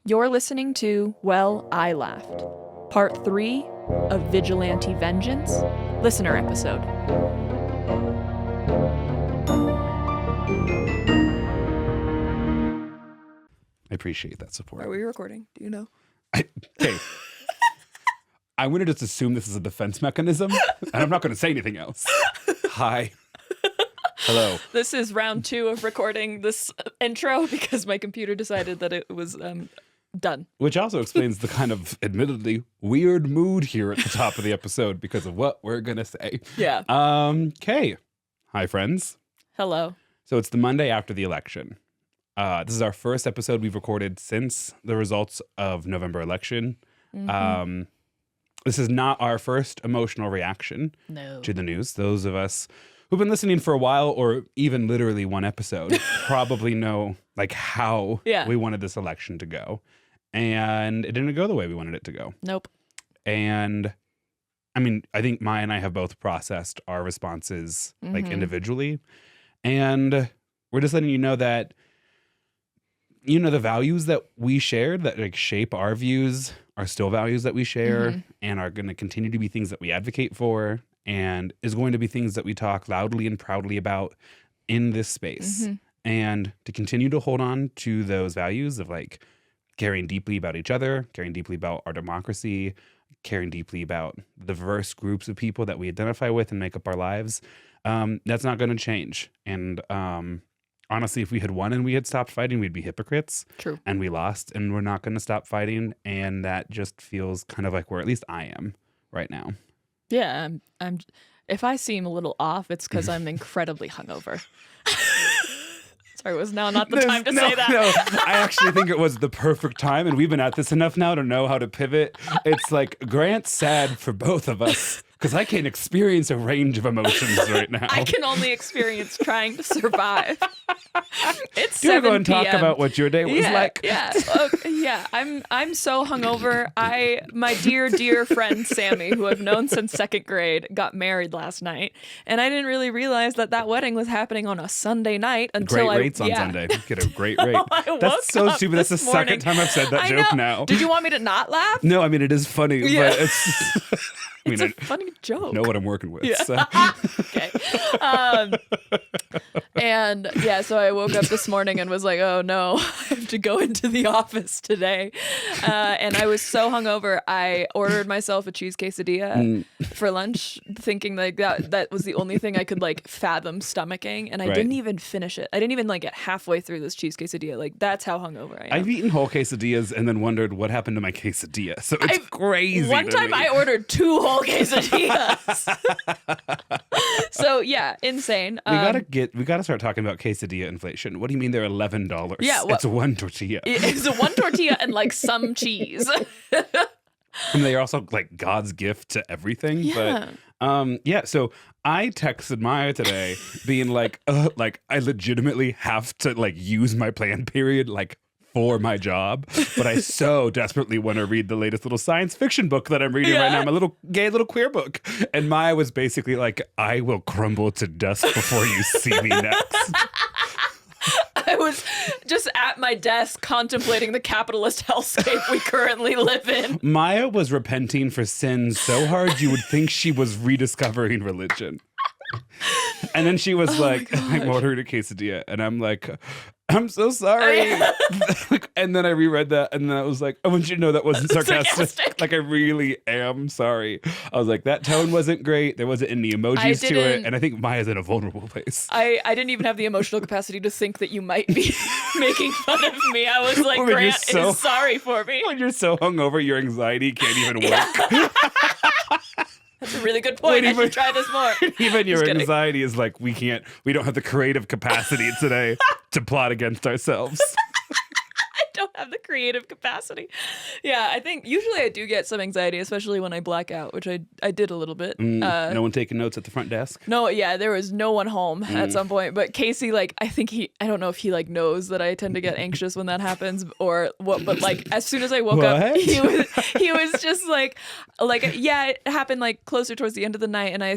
You're listening to Well, I Laughed, Part 3 of Vigilante Vengeance, listener episode. I appreciate that support. Are we recording? Do you know? Okay. I'm going to just assume this is a defense mechanism, and I'm not going to say anything else. Hi. Hello. This is round 2 of recording this intro because my computer decided that it was done. Which also explains the kind of admittedly weird mood here at the top of the episode because of what we're going to say. Yeah. Okay. Hi, friends. Hello. So it's the Monday after the election. This is our first episode we've recorded since the results of November election. Mm-hmm. This is not our first emotional reaction to the news. Those of us who've been listening for a while, or even literally one episode, probably know like how we wanted this election to go. And it didn't go the way we wanted it to go. Nope. And I mean, I think Maia and I have both processed our responses like individually. And we're just letting you know that, you know, the values that we shared that like shape our views are still values that we share and are going to continue to be things that we advocate for and is going to be things that we talk loudly and proudly about in this space. And to continue to hold on to those values of like caring deeply about each other, caring deeply about our democracy, caring deeply about diverse groups of people that we identify with and make up our lives, that's not going to change. And honestly, if we had won and we had stopped fighting, we'd be hypocrites. True. And we lost and we're not going to stop fighting. And that just feels kind of like where at least I am right now. Yeah, I'm if I seem a little off, it's because I'm incredibly hungover. Sorry, was now not the time to say that. No, I actually think it was the perfect time, and we've been at this enough now to know how to pivot. It's like Grant's sad for both of us because I can't experience a range of emotions right now. I can only experience trying to survive. It's 7 Do you want to go and p.m. talk about what your day was like? Yeah, yeah. I'm so hungover. My dear friend Sammy, who I've known since 2nd grade, got married last night, and I didn't really realize that wedding was happening on a Sunday night until Great rates on Sunday. Get a great rate. That's so stupid. That's the second time I've said that joke now. Did you want me to not laugh? No, I mean it is funny, but it's. It's a funny joke. Know what I'm working with. Yeah. So. Okay. And yeah, so I woke up this morning and was like, oh no, I have to go into the office today. And I was so hungover, I ordered myself a cheese quesadilla for lunch, thinking like that was the only thing I could like fathom stomaching. And I didn't even finish it. I didn't even like get halfway through this cheese quesadilla. Like that's how hungover I am. I've eaten whole quesadillas and then wondered what happened to my quesadilla. So it's crazy. One time I ordered 2 whole quesadillas. So yeah, insane. We gotta start talking about quesadilla inflation. What do you mean they're $11? Yeah, it's one tortilla. It's a 1 tortilla and like some cheese. And they are also like God's gift to everything. Yeah. But so I texted Maia today being like I legitimately have to like use my plan period like for my job, but I so desperately want to read the latest little science fiction book that I'm reading right now, my little gay little queer book. And Maia was basically like, I will crumble to dust before you see me next. I was just at my desk contemplating the capitalist hellscape we currently live in. Maia was repenting for sin so hard you would think she was rediscovering religion. And then she was like, I'm ordering a quesadilla. And I'm like, I'm so sorry. And then I reread that and then I was like, I want you to know that wasn't sarcastic. Like I really am sorry. I was like, that tone wasn't great. There wasn't any emojis to it. And I think Maia's in a vulnerable place. I didn't even have the emotional capacity to think that you might be making fun of me. I was like, Grant is sorry for me. When you're so hungover, your anxiety can't even work. That's a really good point. I should try this more. Even your anxiety is like, we don't have the creative capacity today to plot against ourselves. I don't have the creative capacity. Yeah, I think usually I do get some anxiety, especially when I black out, which I did a little bit. No one taking notes at the front desk? No, yeah, there was no one home at some point. But Casey, like, I don't know if he like knows that I tend to get anxious when that happens or what. But like, as soon as I woke up, he was just like, yeah, it happened like closer towards the end of the night, and I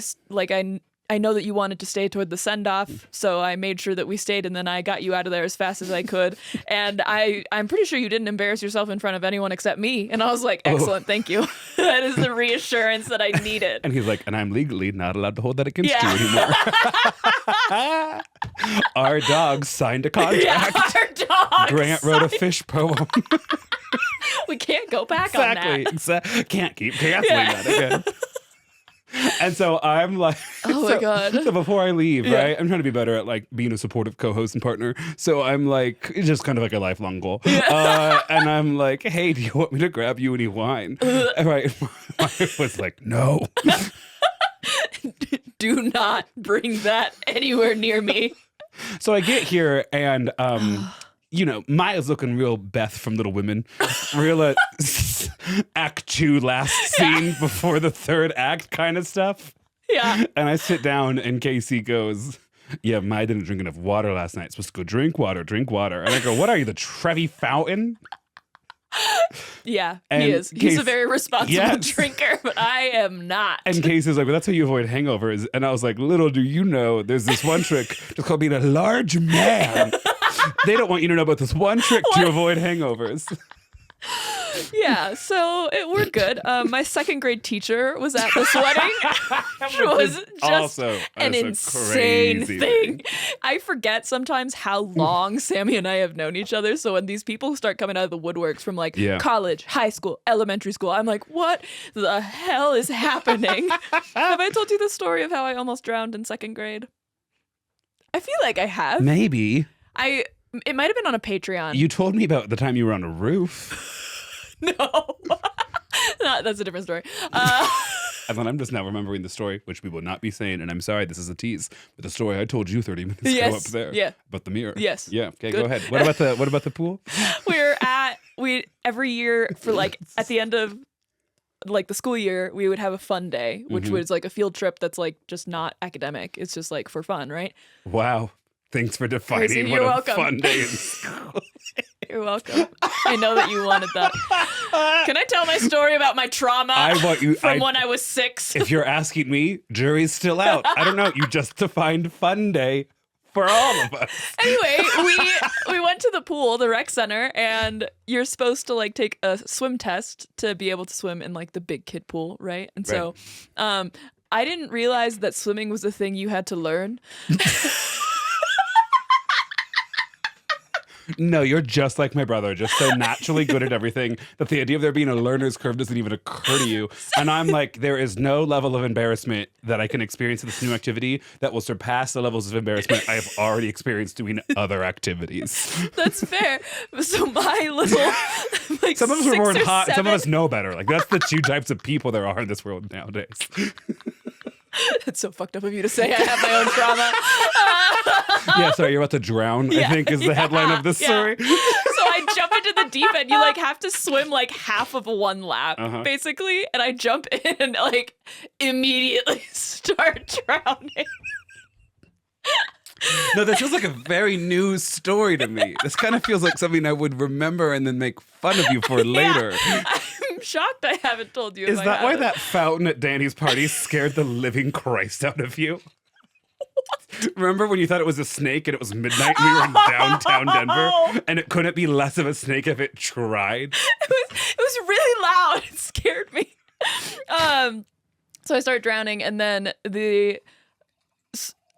I know that you wanted to stay toward the send-off, so I made sure that we stayed, and then I got you out of there as fast as I could. And I'm pretty sure you didn't embarrass yourself in front of anyone except me. And I was like, excellent, thank you. That is the reassurance that I needed. And he's like, and I'm legally not allowed to hold that against you anymore. Our dog signed a contract. Yeah, our dog Grant wrote a fish poem. We can't go back on that. Exactly. Can't keep canceling that again. And so I'm like, oh my God. So before I leave, right, I'm trying to be better at like being a supportive co-host and partner. So I'm like, it's just kind of like a lifelong goal. And I'm like, hey, do you want me to grab you any wine? Right. My wife was like, no. Do not bring that anywhere near me. So I get here and, you know, Maia's looking real Beth from Little Women. Real act 2 last scene before the third act kind of stuff. Yeah. And I sit down and Casey goes, yeah, Maia didn't drink enough water last night. Supposed to go drink water. And I go, what are you, the Trevi Fountain? Yeah, and he is. He's a very responsible drinker, but I am not. And Casey's like, well, that's how you avoid hangovers. And I was like, little do you know, there's this one trick. It's called being a large man. They don't want you to know about this one trick to avoid hangovers. Yeah, so we're good. My second grade teacher was at this wedding. It was just also an insane thing. I forget sometimes how long Sammy and I have known each other. So when these people start coming out of the woodworks from like college, high school, elementary school, I'm like, what the hell is happening? Have I told you the story of how I almost drowned in second grade? I feel like I have. Maybe. It might have been on a Patreon. You told me about the time you were on a roof. No. No, that's a different story. And then I'm just now remembering the story, which we will not be saying, and I'm sorry, this is a tease, but the story I told you 30 minutes ago up there. Yeah. About the mirror. Yes. Yeah. Okay, Good. go ahead. What about the pool? We every year for like at the end of like the school year, we would have a fun day, which was like a field trip that's like just not academic. It's just like for fun, right? Wow. Thanks for defining Crazy. what You're a welcome. fun day in school. You're welcome. I know that you wanted that. Can I tell my story about my trauma from when I was 6? If you're asking me, jury's still out. I don't know. You just defined fun day for all of us. Anyway, we went to the pool, the rec center, and you're supposed to like take a swim test to be able to swim in like the big kid pool, right? And so I didn't realize that swimming was a thing you had to learn. No, you're just like my brother, just so naturally good at everything that the idea of there being a learner's curve doesn't even occur to you. And I'm like, there is no level of embarrassment that I can experience in this new activity that will surpass the levels of embarrassment I have already experienced doing other activities. That's fair. So my little, like, some of us were born hot, 7. some of us know better. Like, that's the two types of people there are in this world nowadays. That's so fucked up of you to say. I have my own trauma. Yeah, sorry, you're about to drown, I think is the headline of this story. So I jump into the deep end. You like have to swim like half of one lap, basically. And I jump in and like immediately start drowning. No, that feels like a very new story to me. This kind of feels like something I would remember and then make fun of you for later. I'm shocked I haven't told you. Is that why that fountain at Danny's party scared the living Christ out of you? What? Remember when you thought it was a snake and it was midnight and we were in downtown Denver and it couldn't be less of a snake if it tried? It was really loud. It scared me. So I start drowning and then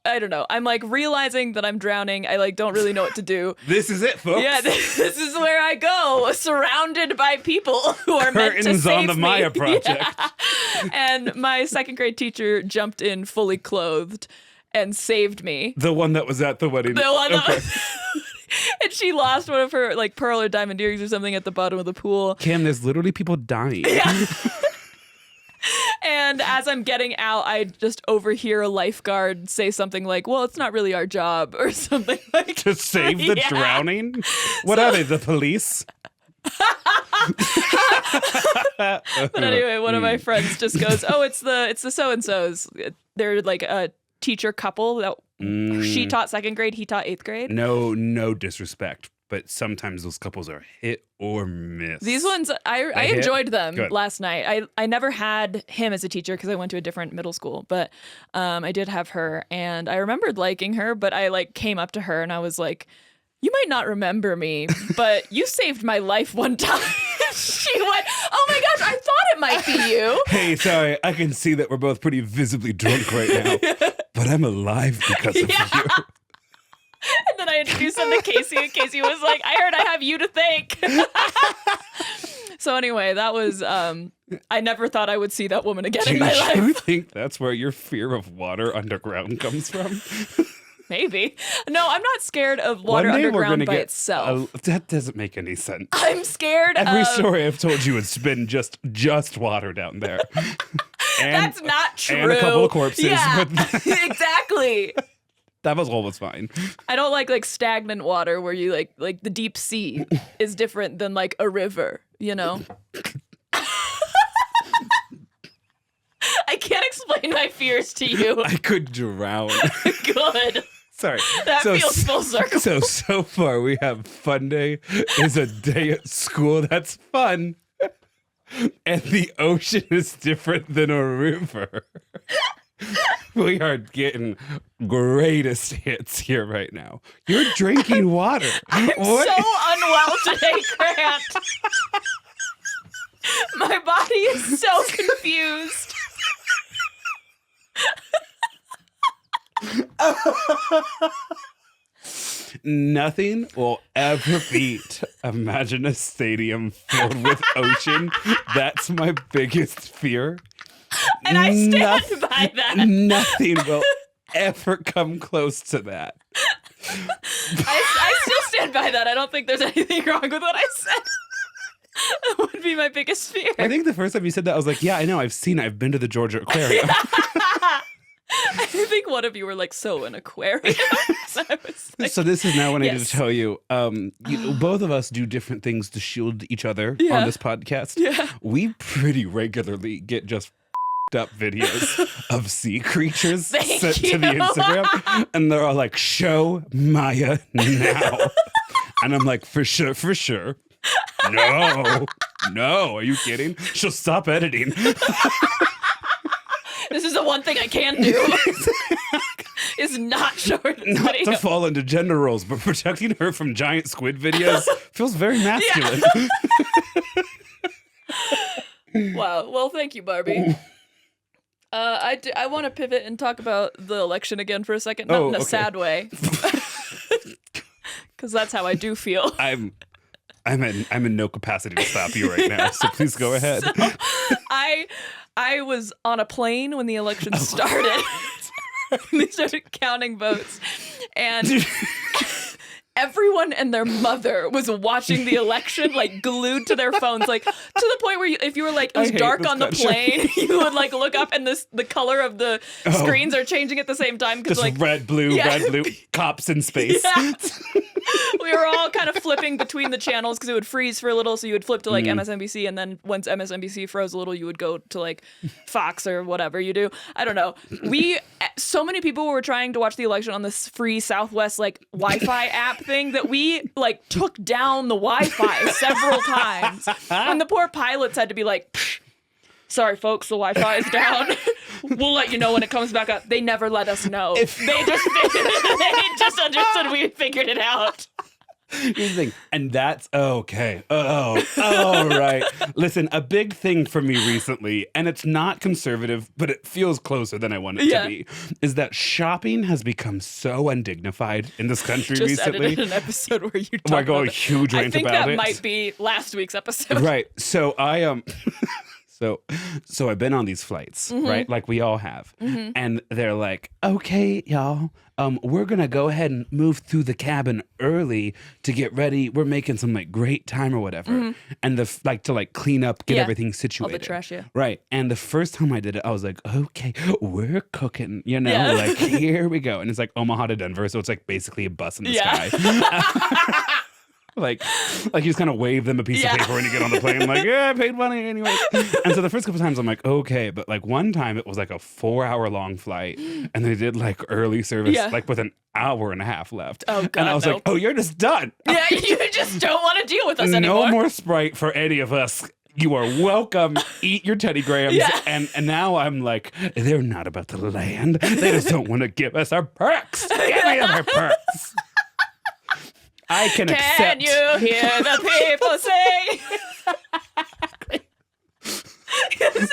I don't know. I'm like realizing that I'm drowning. I like don't really know what to do. This is it, folks. Yeah, this is where I go, surrounded by people who are meant to Curtains save on the me. Maia project. Yeah. And my second grade teacher jumped in fully clothed and saved me. The one that was at the wedding. The one that was and she lost one of her like pearl or diamond earrings or something at the bottom of the pool. Kim, there's literally people dying. Yeah. And as I'm getting out, I just overhear a lifeguard say something like, well, it's not really our job or something like to save the drowning? What are they, the police? But anyway, one of my friends just goes, oh, it's the so-and-sos. They're like a teacher couple that she taught second grade, he taught eighth grade. No disrespect. but sometimes those couples are hit or miss. These ones, I hit? enjoyed them Good. last night. I never had him as a teacher because I went to a different middle school, but I did have her, and I remembered liking her, but I like came up to her and I was like, you might not remember me, but you saved my life one time. She went, oh my gosh, I thought it might be you. Hey, sorry, I can see that we're both pretty visibly drunk right now, but I'm alive because of you. And then I introduced him to Casey, and Casey was like, I heard I have you to thank. So anyway, that was, I never thought I would see that woman again in my life. Do you think that's where your fear of water underground comes from? Maybe. No, I'm not scared of water One day we're underground gonna by get itself. that doesn't make any sense. I'm scared Every of... story I've told you has been just water down there. And, That's not true. And a couple of corpses. Yeah, But exactly. that was almost fine. I don't like stagnant water where you like the deep sea is different than like a river, you know? I can't explain my fears to you. I could drown. Good. Sorry. That feels full circle. So far we have fun day is a day at school that's fun. And the ocean is different than a river. We are getting greatest hits here right now. You're drinking water. I'm so unwell today, Grant. My body is so confused. Nothing will ever beat imagine a stadium filled with ocean. That's my biggest fear. And I stand by that. Nothing will ever come close to that. I still stand by that. I don't think there's anything wrong with what I said. That would be my biggest fear. I think the first time you said that, I was like, yeah, I know. I've been to the Georgia Aquarium. I think one of you were like, so an aquarium. So, I was like, So this is now when I need yes. to tell you, both of us do different things to shield each other on this podcast. Yeah. We pretty regularly get just up videos of sea creatures sent to the Instagram, and they're all like, show Maia now. And I'm like, for sure. No, are you kidding? She'll stop editing. This is the one thing I can do. Is not short this Not video. to fall into gender roles, but protecting her from giant squid videos feels very masculine. Wow. Well, thank you, Barbie. I want to pivot and talk about the election again for a second, not in a sad way, because that's how I do feel. I'm in no capacity to stop you right now, so please go ahead. So, I was on a plane when the election started. They started counting votes, and everyone and their mother was watching the election, like glued to their phones, like to the point where if you were like, it was dark on the plane, you would like look up and the color of the screens are changing at the same time because Just like red, blue, cops in space. Yeah. We were all kind of flipping between the channels because it would freeze for a little, so you would flip to like MSNBC, and then once MSNBC froze a little, you would go to like Fox or whatever you do. I don't know. So many people were trying to watch the election on this free Southwest like Wi-Fi app thing that we like took down the Wi-Fi several times, and the poor pilots had to be like, sorry folks, the Wi-Fi is down. We'll let you know when it comes back up. They never let us know. They just understood we had figured it out. Here's the thing, and that's okay. Oh, right. Listen, a big thing for me recently, and it's not conservative, but it feels closer than I want it to be, is that shopping has become so undignified in this country just recently. Edited an episode where you talk I go about a huge rant I think about that it. might be last week's episode. Right. So I So I've been on these flights, right? Like we all have. And they're like, okay, y'all, we're going to go ahead and move through the cabin early to get ready. We're making some like great time or whatever. And to clean up, get everything situated. All the trash, yeah. Right. And the first time I did it, I was like, okay, we're cooking, like here we go. And it's like Omaha to Denver. So it's like basically a bus in the sky. Like you just kind of wave them a piece of paper when you get on the plane. Like, yeah, I paid money anyway. And so the first couple times I'm like, okay. But like one time it was like a 4-hour-long flight and they did like early service like with an hour and a half left. Oh, God, and I was like, oh, you're just done. Yeah, you just don't want to deal with us anymore. No more Sprite for any of us. You are welcome. Eat your Teddy Grahams. Yeah. And now I'm like, they're not about the land. They just don't want to give us our perks. Give me our perks. I can accept. Can you hear the people say?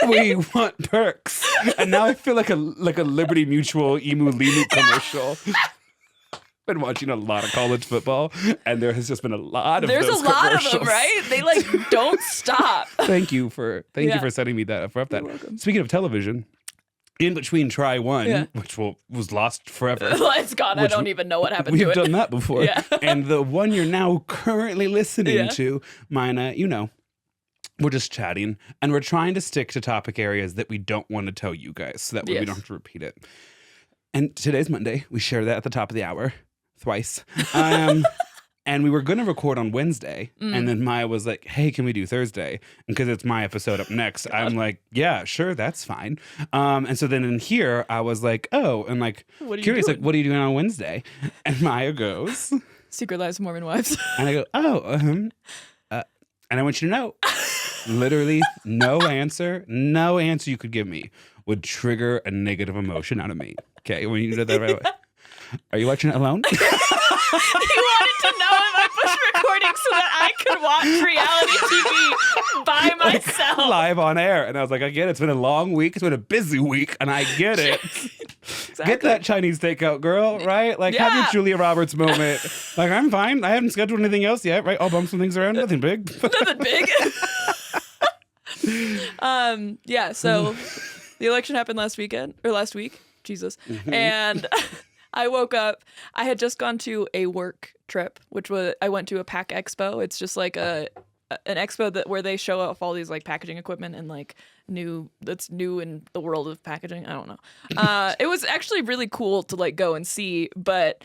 We want perks. And now I feel like a Liberty Mutual Emu Limu commercial. Been watching a lot of college football, and there has just been a lot of There's those a lot of commercials. them, right? They like don't stop. Thank you for setting me that up. That. Speaking of television, in between Try One, which was lost forever. It's gone. I don't even know what happened to We've it. done that before. Yeah. And the one you're now currently listening to, Maia, we're just chatting, and we're trying to stick to topic areas that we don't want to tell you guys, so that way we don't have to repeat it. And today's Monday. We share that at the top of the hour. Twice. And we were going to record on Wednesday. And then Maia was like, hey, can we do Thursday? And because it's my episode up next, I'm like, yeah, sure, that's fine. And so then in here, I was like, oh, and like, curious, like, what are you doing on Wednesday? And Maia goes, Secret Lives of Mormon Wives. And I go, oh, and I want you to know, literally no answer you could give me would trigger a negative emotion out of me. Okay, when you did that right away. Are you watching it alone? He wanted to know if I pushed recording so that I could watch reality TV by myself. Live on air. And I was like, I get it. It's been a long week. It's been a busy week. And I get it. Exactly. Get that Chinese takeout, girl, right? Like, have your Julia Roberts moment. Like, I'm fine. I haven't scheduled anything else yet, right? I'll bump some things around. Nothing big. Nothing big. So the election happened last week. Jesus. And I woke up. I had just gone to a work trip, I went to a Pack Expo. It's just like an expo where they show off all these like packaging equipment and like that's new in the world of packaging. I don't know. It was actually really cool to like go and see, but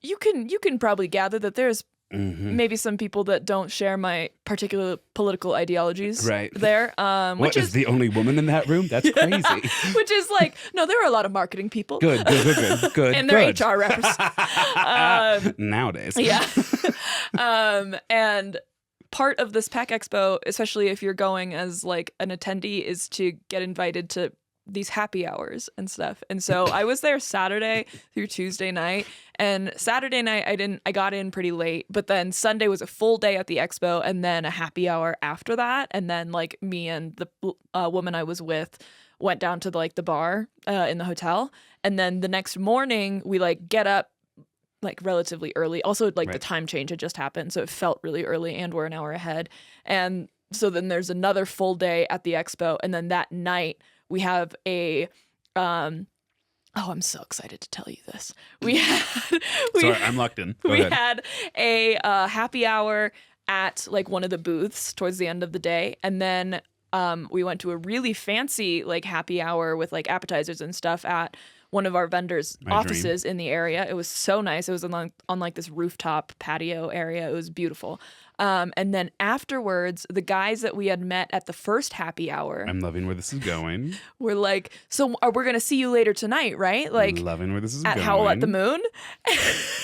you can probably gather that there's maybe some people that don't share my particular political ideologies there. Which is the only woman in that room? That's crazy. Which is like, no, there are a lot of marketing people. Good. And their HR reps. Nowadays. Yeah. And part of this Pack Expo, especially if you're going as like an attendee, is to get invited to these happy hours and stuff. And so I was there Saturday through Tuesday night, and Saturday night I got in pretty late, but then Sunday was a full day at the expo and then a happy hour after that. And then like me and the woman I was with went down to like the bar in the hotel. And then the next morning we like get up like relatively early. Also like the time change had just happened, so it felt really early and we're an hour ahead. And so then there's another full day at the expo, and then that night we have a I'm so excited to tell you this. Sorry, I'm locked in. Go ahead. Had a happy hour at like one of the booths towards the end of the day, and then we went to a really fancy like happy hour with like appetizers and stuff at one of our vendors' offices in the area. It was so nice. It was on like this rooftop patio area. It was beautiful. And then afterwards, the guys that we had met at the first happy hour. I'm loving where this is going. We're like, so we're going to see you later tonight, right? Like, I'm loving where this is going. At Howl at the Moon.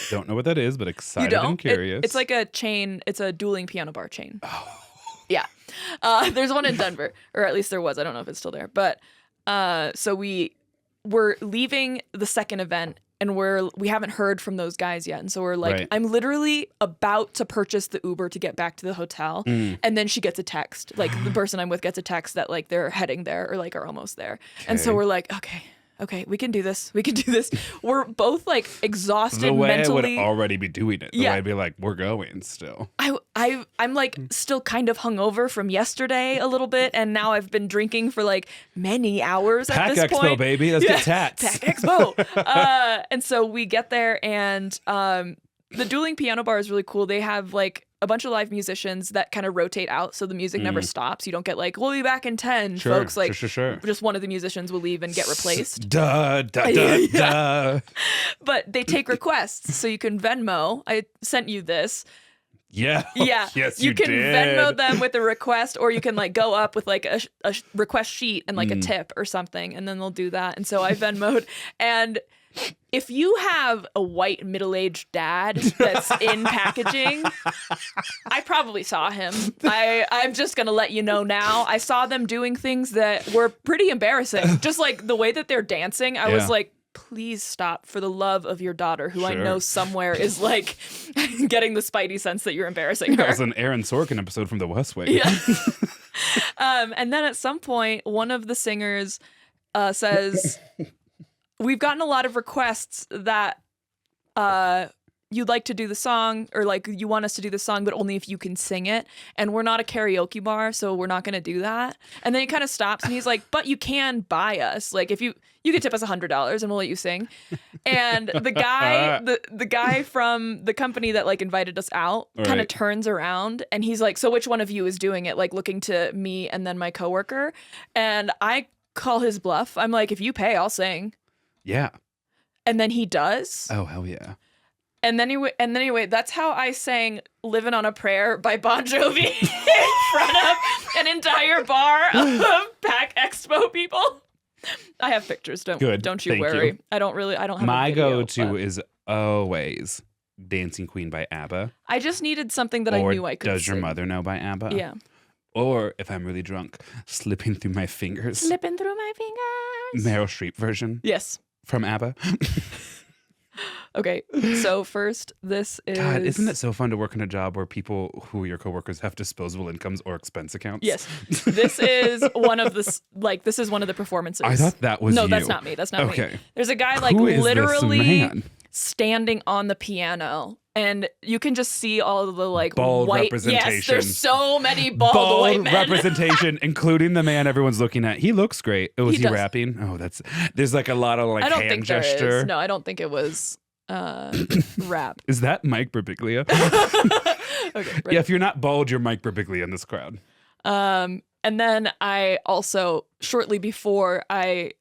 Don't know what that is, but excited and curious. It's like a chain. It's a dueling piano bar chain. Oh. Yeah. There's one in Denver, or at least there was. I don't know if it's still there. But so we're leaving the second event, and we haven't heard from those guys yet. And so we're like, I'm literally about to purchase the Uber to get back to the hotel. And then she gets a text. Like the person I'm with gets a text that like they're heading there or like are almost there. Okay. And so we're like, okay, we can do this. We're both like exhausted the way mentally. I would already be doing it. The way I'd be like, we're going still. I'm like still kind of hungover from yesterday a little bit, and now I've been drinking for like many hours at this point. Pack Expo, baby. Let's get tats. Pack Expo. And so we get there, and the dueling piano bar is really cool. They have like a bunch of live musicians that kind of rotate out, so the music never stops. You don't get like, we'll be back in 10, folks. Like, sure. Just one of the musicians will leave and get replaced. Duh. But they take requests, so you can Venmo. I sent you this. Yeah. Yeah. Yes, you can did. Venmo them with a request, or you can like go up with like a request sheet and like a tip or something, and then they'll do that. And so I Venmoed. And if you have a white middle-aged dad that's in packaging, I probably saw him. I'm just going to let you know now. I saw them doing things that were pretty embarrassing. Just like the way that they're dancing, I was like, please stop for the love of your daughter, who I know somewhere is like getting the spidey sense that you're embarrassing her. That was an Aaron Sorkin episode from The West Wing. Yeah. And then at some point, one of the singers says, we've gotten a lot of requests that you'd like to do the song, or like you want us to do the song, but only if you can sing it. And we're not a karaoke bar, so we're not going to do that. And then he kind of stops and he's like, but you can buy us. Like if you could tip us $100 and we'll let you sing. And the guy, the guy from the company that like invited us out kind of turns around and he's like, so which one of you is doing it? Like looking to me and then my coworker. And I call his bluff. I'm like, if you pay, I'll sing. Yeah. And then he does. Oh, hell yeah. And then anyway, that's how I sang "Living on a Prayer" by Bon Jovi in front of an entire bar of PAC Expo people. I have pictures. Don't you Thank worry. you. I don't have My a video, go-to but is always "Dancing Queen" by ABBA. I just needed something that Or I knew I could "Does sing. Your Mother Know" by ABBA. Yeah. Or if I'm really drunk, "Slipping Through My Fingers." Slipping through my fingers. Meryl Streep version. Yes. From ABBA. Okay, so first, this is... God, isn't it so fun to work in a job where people who are your coworkers have disposable incomes or expense accounts? Yes. This is one of the performances. I thought that was No, you. that's not me. That's not me. Okay. There's a guy like Who is this literally man? standing on the piano, and you can just see all of the like Bald white representation. Yes, there's so many bald white men. representation, inclap the man everyone's looking at. He looks great. Oh, is he does. rapping? Oh, there's like a lot of like I don't hand think gesture. there is. No, I don't think it was rap. Is that Mike Birbiglia? Okay. Ready? Yeah, if you're not bald, you're Mike Birbiglia in this crowd. And then I also, shortly before I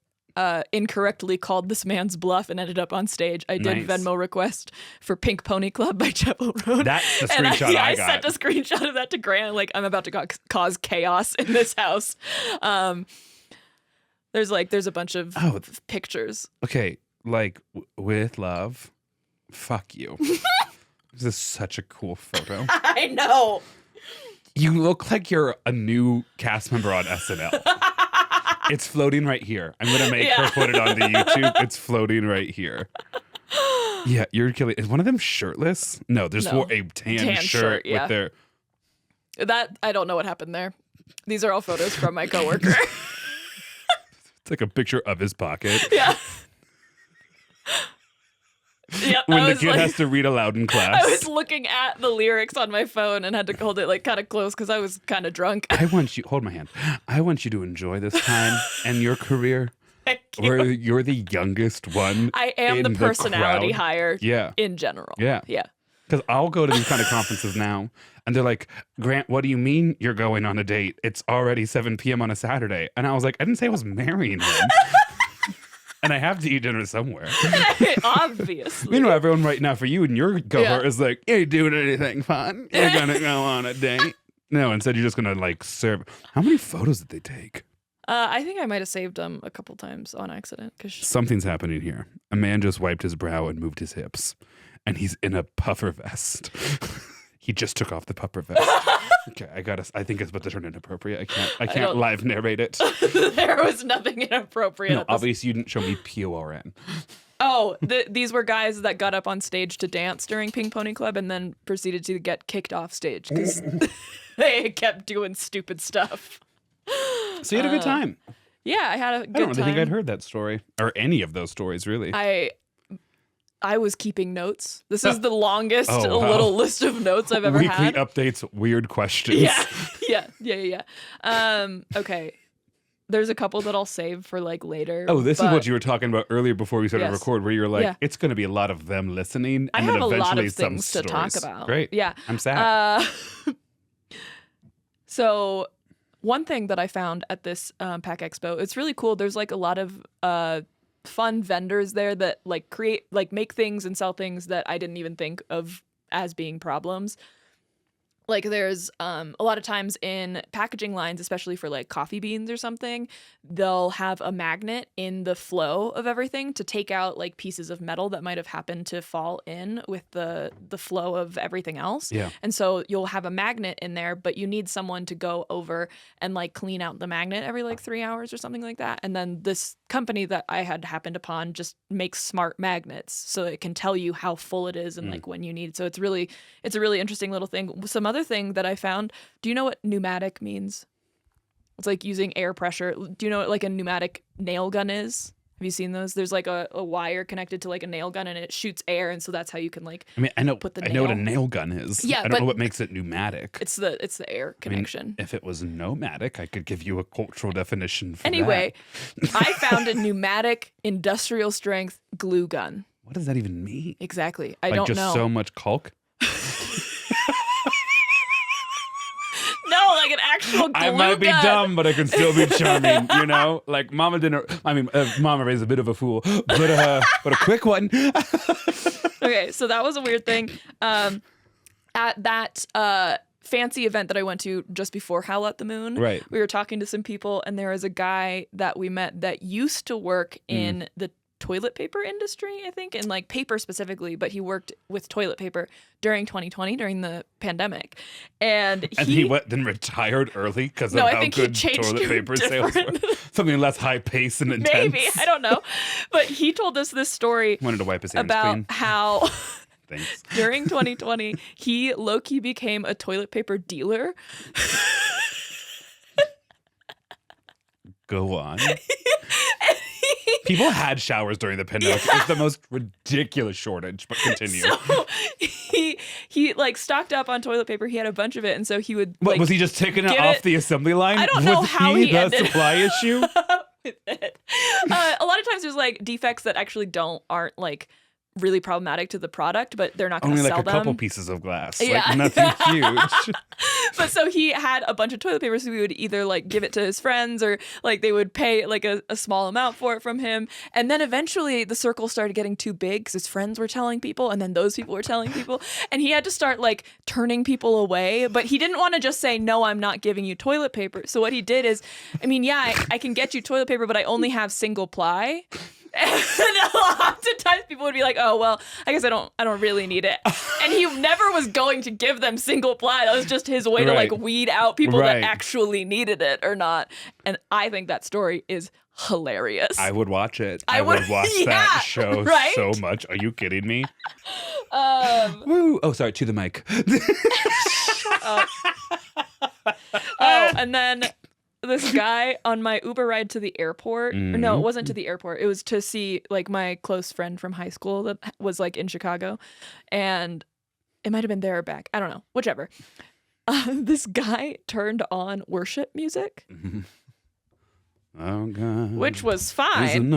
incorrectly called this man's bluff and ended up on stage, I did Nice. Venmo request for Pink Pony Club by Chapel Road. That's the And screenshot I sent got. a screenshot of that to Grant. Like, I'm about to cause chaos in this house. There's a bunch of pictures. Okay, like with love, fuck you. This is such a cool photo. I know. You look like you're a new cast member on SNL. It's floating right here. I'm gonna make her put it on the YouTube. It's floating right here. Yeah, you're killing. Is one of them shirtless? No, there's No. a tan shirt yeah. with their. That I don't know what happened there. These are all photos from my coworker. It's like a picture of his pocket. Yeah. Yeah, When the kid has to read aloud in class. I was looking at the lyrics on my phone and had to hold it like kind of close because I was kind of drunk. I want you. Hold my hand. I want you to enjoy this time and your career. Thank you. Where you're the youngest one. I am the in personality crowd. hire Yeah. in general. Yeah. Yeah. Because I'll go to these kind of conferences now, and they're like, Grant, what do you mean you're going on a date? It's already 7 p.m. on a Saturday. And I was like, I didn't say I was marrying him. And I have to eat dinner somewhere. Obviously. Meanwhile, everyone right now for you and your cohort Yeah. is like, you ain't doing anything fun. You're going to go on a date. No, instead you're just going to like serve. How many photos did they take? I think I might have saved them a couple times on accident. Something's happening here. A man just wiped his brow and moved his hips. And he's in a puffer vest. He just took off the puffer vest. Okay, I think it's about to turn inappropriate. I can't live narrate it. There was nothing inappropriate. No, at this. obviously you didn't show me PORN. Oh, these were guys that got up on stage to dance during Pink Pony Club and then proceeded to get kicked off stage because they kept doing stupid stuff. So you had a good time. Yeah, I had a good time. I don't really think I'd heard that story. Or any of those stories, really. I was keeping notes. This is the longest Oh, wow. little list of notes I've ever Weekly had. updates, weird questions. Yeah. Okay. There's a couple that I'll save for like later. Oh, this is but what you were talking about earlier before we started Yes. record, where you're like, Yeah. it's going to be a lot of them listening, I and have then a lot eventually of some things to talk stories. about. Great. Yeah. I'm sad. So one thing that I found at this PAC Expo, it's really cool. There's like a lot of fun vendors there that like make things and sell things that I didn't even think of as being problems. like there's a lot of times in packaging lines, especially for like coffee beans or something, they'll have a magnet in the flow of everything to take out like pieces of metal that might have happened to fall in with the flow of everything else. Yeah. And so you'll have a magnet in there, but you need someone to go over and like clean out the magnet every like 3 hours or something like that. And then this company that I had happened upon just makes smart magnets so it can tell you how full it is and like when you need. So it's a really interesting little thing. Some other thing that I found, do you know what pneumatic means? It's like using air pressure. Do you know what like a pneumatic nail gun is? Have you seen those? There's like a wire connected to like a nail gun and it shoots air, and so that's how you can like I know put the I know what a nail gun is. Yeah, I don't know what makes it pneumatic. It's the air connection. I mean, if it was nomadic, I could give you a cultural definition for Anyway, I found a pneumatic industrial strength glue gun. What does that even mean? Exactly. I like don't just know. so much caulk? No, like an actual glue I might be gun. dumb, but I can still be charming, you know? Like, Mama raised a bit of a fool, but a quick one. Okay, so that was a weird thing. At that fancy event that I went to just before Howl at the Moon, Right. we were talking to some people, and there was a guy that we met that used to work in the toilet paper industry, I think, and like paper specifically, but he worked with toilet paper during 2020 during the pandemic. And he then retired early because of I how think he good changed toilet to paper sales were. Something less high paced and intense. maybe, I don't know. But he told us this story Wanted to wipe his hands about clean. how Thanks. during 2020 he low-key became a toilet paper dealer. Go on. People had showers during the pandemic. Yeah. It's the most ridiculous shortage, but continue. So he like stocked up on toilet paper. He had a bunch of it, and so he would. What, like, was he just taking it off the assembly line? I don't know was how he the ended supply issue? with it. A lot of times there's like defects that actually aren't like really problematic to the product, but they're not going to Only sell like a them. couple pieces of glass. Yeah. Like nothing huge. But so he had a bunch of toilet paper, so we would either like give it to his friends or like they would pay like a small amount for it from him. And then eventually the circle started getting too big because his friends were telling people, and then those people were telling people, and he had to start like turning people away. But he didn't want to just say, no, I'm not giving you toilet paper. So what he did is, I mean, yeah, I can get you toilet paper, but I only have single ply. And oftentimes people would be like, oh, well, I guess I don't really need it. And he never was going to give them single ply. That was just his way to like weed out people that actually needed it or not. And I think that story is hilarious. I would watch it. I would watch that show so much. Are you kidding me? Woo. Oh, sorry. To the mic. And then this guy on my Uber ride to the airport. Or no, it wasn't to the airport. It was to see like my close friend from high school that was like in Chicago. And it might have been there or back. I don't know. Whichever. This guy turned on worship music. Oh, God. Which was fine.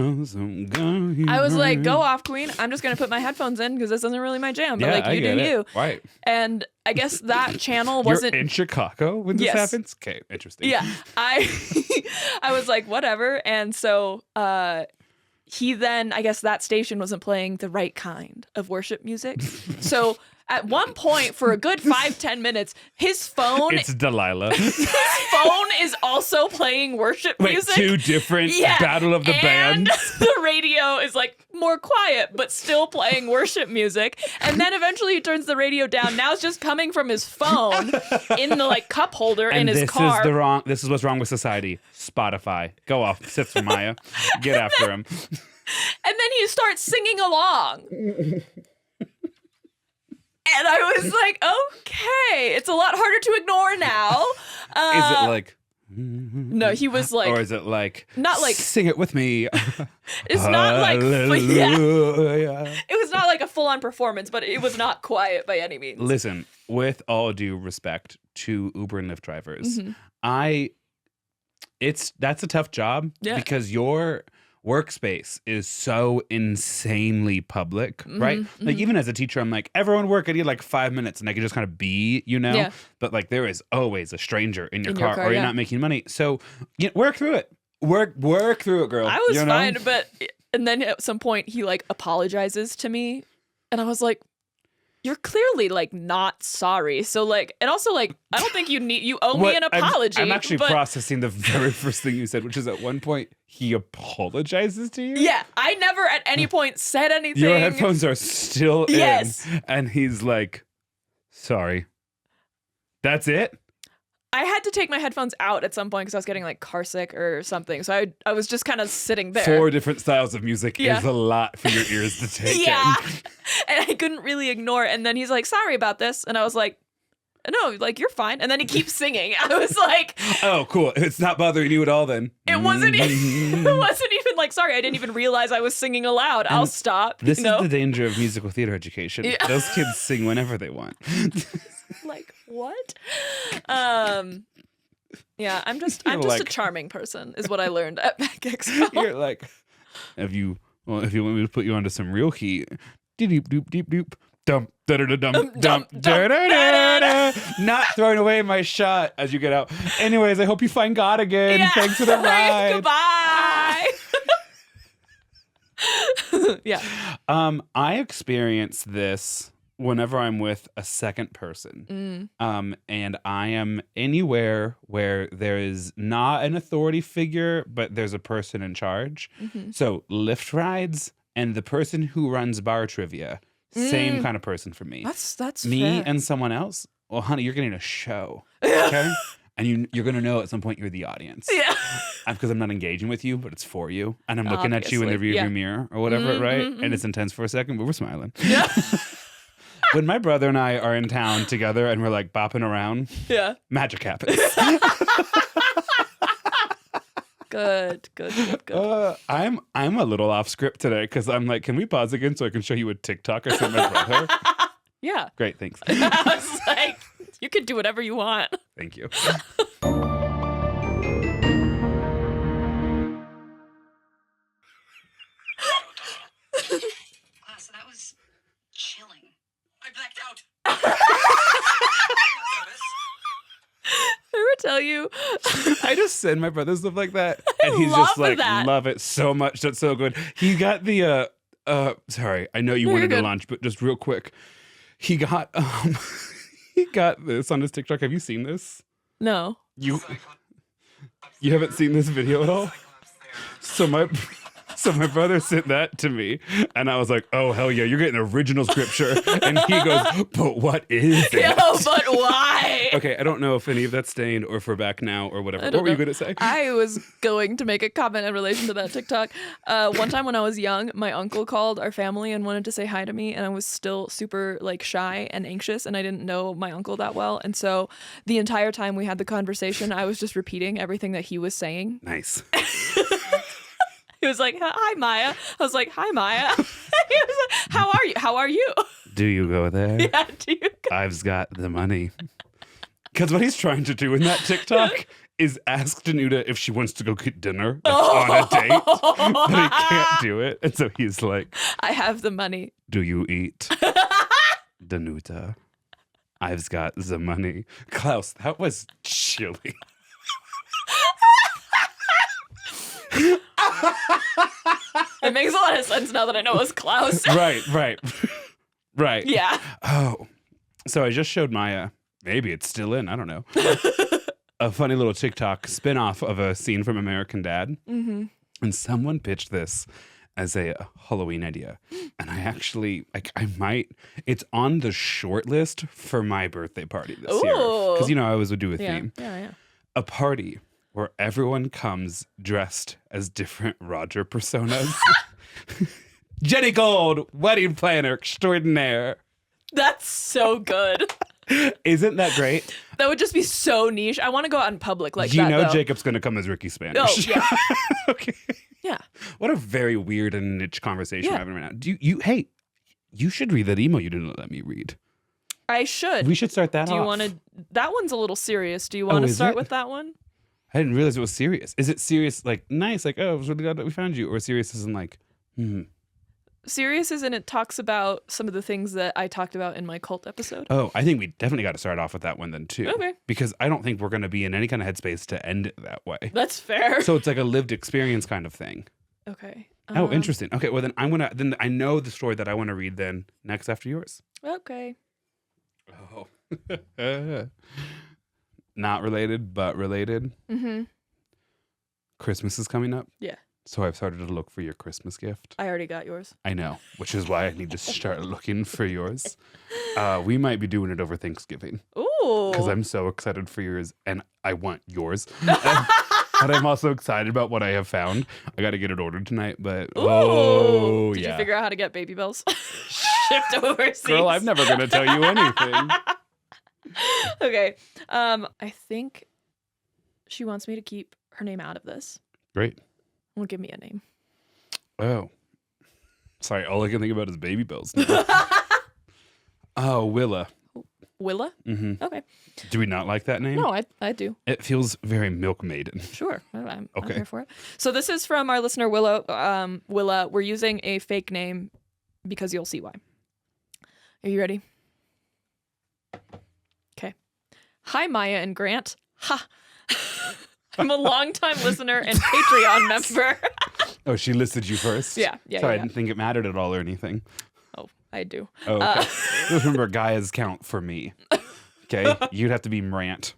I was like, go off, Queen. I'm just going to put my headphones in because this isn't really my jam. But yeah, like, you do you. Right. And I guess that channel wasn't. You're in Chicago when this happens? Okay, interesting. Yeah. I was like, whatever. And so he then, I guess that station wasn't playing the right kind of worship music. So at one point, for a good 5-10 minutes, his phone. It's Delilah. His phone is also playing worship music. Two different Battle of the Bands. The radio is like more quiet, but still playing worship music. And then eventually he turns the radio down. Now it's just coming from his phone in the like cup holder in his car. This is what's wrong with society. Spotify. Go off. Sits for Maia. Get after him. And then he starts singing along. And I was like, okay, it's a lot harder to ignore now. Is it like... No, he was like... Or is it like... Not like... Sing it with me. It's not like... Yeah. It was not like a full-on performance, but it was not quiet by any means. Listen, with all due respect to Uber and Lyft drivers, that's a tough job because your workspace is so insanely public, right? Like even as a teacher, I'm like, everyone work, I need like 5 minutes and I can just kind of be, you know? Yeah. But like there is always a stranger in your car or you're not making money. So work through it. Work through it, girl. I was fine, but and then at some point he like apologizes to me and I was like, you're clearly like not sorry. So like, and also like, I don't think you owe me an apology. I'm actually processing the very first thing you said, which is at one point he apologizes to you. Yeah, I never at any point said anything. Your headphones are still yes. in, and he's like, sorry. That's it? I had to take my headphones out at some point because I was getting like car sick or something. So I was just kind of sitting there. 4 different styles of music is a lot for your ears to take yeah. And I couldn't really ignore it. And then he's like, sorry about this. And I was like, no, like, you're fine. And then he keeps singing. I was like, oh, cool. It's not bothering you at all then. It wasn't even like, sorry, I didn't even realize I was singing aloud. I'll stop. This is the danger of musical theater education. Yeah. Those kids sing whenever they want. Like, what? Yeah, I'm just like, a charming person is what I learned at Back Expo. You're like, if you want me to put you onto some real heat, doop doop doop doop. Dump, da da da dump, dump, da da da da. Not throwing away my shot as you get out. Anyways, I hope you find God again. Yeah. Thanks for the ride. Goodbye. Yeah. I experience this whenever I'm with a second person. And I am anywhere where there is not an authority figure, but there's a person in charge. So Lyft rides and the person who runs bar trivia. Same kind of person for me. That's me fair. And someone else. Well, honey, you're getting a show, okay? And you're gonna know at some point you're the audience. Yeah. Because I'm not engaging with you, but it's for you, and I'm looking at you in the rearview mirror or whatever, right? And it's intense for a second, but we're smiling. Yeah. When my brother and I are in town together and we're like bopping around, magic happens. Good. I'm a little off script today because I'm like, can we pause again so I can show you a TikTok I sent my brother? Yeah. Great, thanks. I was like, you can do whatever you want. Thank you. So that was chilling. I blacked out. Ever tell you? I just send my brother stuff like that, and he's just like, love it so much. That's so good. He got the sorry, I know you wanted to launch, but just real quick, he got this on his TikTok. Have you seen this? No. You haven't seen this video at all? So my brother sent that to me, and I was like, oh, hell yeah, you're getting original scripture. And he goes, but what is it? Yo, but why? Okay, I don't know if any of that's stained or if we're back now or whatever. What were you going to say? I was going to make a comment in relation to that TikTok. One time when I was young, my uncle called our family and wanted to say hi to me, and I was still super like shy and anxious, and I didn't know my uncle that well. And so the entire time we had the conversation, I was just repeating everything that he was saying. Nice. He was like, hi, Maia. I was like, hi, Maia. He was like, how are you? How are you? Do you go there? Yeah, do you go? I've got the money. Because what he's trying to do in that TikTok is ask Danuta if she wants to go get dinner on a date. But he can't do it. And so he's like, I have the money. Do you eat? Danuta, I've got the money. Klaus, that was chilly. It makes a lot of sense now that I know it was Klaus. Right. Yeah. Oh, so I just showed Maia. Maybe it's still in. I don't know. A funny little TikTok spinoff of a scene from American Dad. Mm-hmm. And someone pitched this as a Halloween idea. And I actually, it's on the short list for my birthday party this year. Because, I always would do a theme. Yeah. A party where everyone comes dressed as different Roger personas. Jenny Gold, wedding planner extraordinaire. That's so good. Isn't that great? That would just be so niche. I want to go out in public like that, though. Jacob's going to come as Ricky Spanish. Oh, yeah. Okay. Yeah. What a very weird and niche conversation we're having right now. Hey, you should read that email you didn't let me read. I should. We should start that off. Do you want to? That one's a little serious. Do you want to start with that one? I didn't realize it was serious. Is it serious, like nice, like, oh, I was really glad that we found you? Or serious as in like, Serious as in it talks about some of the things that I talked about in my cult episode. Oh, I think we definitely got to start off with that one then too. Okay. Because I don't think we're going to be in any kind of headspace to end it that way. That's fair. So it's like a lived experience kind of thing. Okay. Oh, interesting. Okay, well then I know the story that I want to read then next after yours. Okay. Oh. Not related, but related. Mm-hmm. Christmas is coming up. Yeah. So I've started to look for your Christmas gift. I already got yours. I know, which is why I need to start looking for yours. We might be doing it over Thanksgiving. Ooh. Because I'm so excited for yours, and I want yours. But I'm also excited about what I have found. I got to get it ordered tonight, but Ooh. Did yeah. you figure out how to get baby bells shipped overseas? Girl, I'm never going to tell you anything. Okay. I think she wants me to keep her name out of this. Great. Well, give me a name. Oh. Sorry, all I can think about is baby bells now. Oh, Willa. Willa? Mm-hmm. Okay. Do we not like that name? No, I do. It feels very milk maiden. Sure. I'm Okay. here for it. So this is from our listener, Willa. Willa, we're using a fake name because you'll see why. Are you ready? Okay. Hi, Maia and Grant. Ha! I'm a longtime listener and Patreon member. Oh, she listed you first? Yeah. Sorry, I didn't think it mattered at all or anything. Oh, I do. Oh, okay. Remember, Gaia's count for me. Okay? You'd have to be Mrant.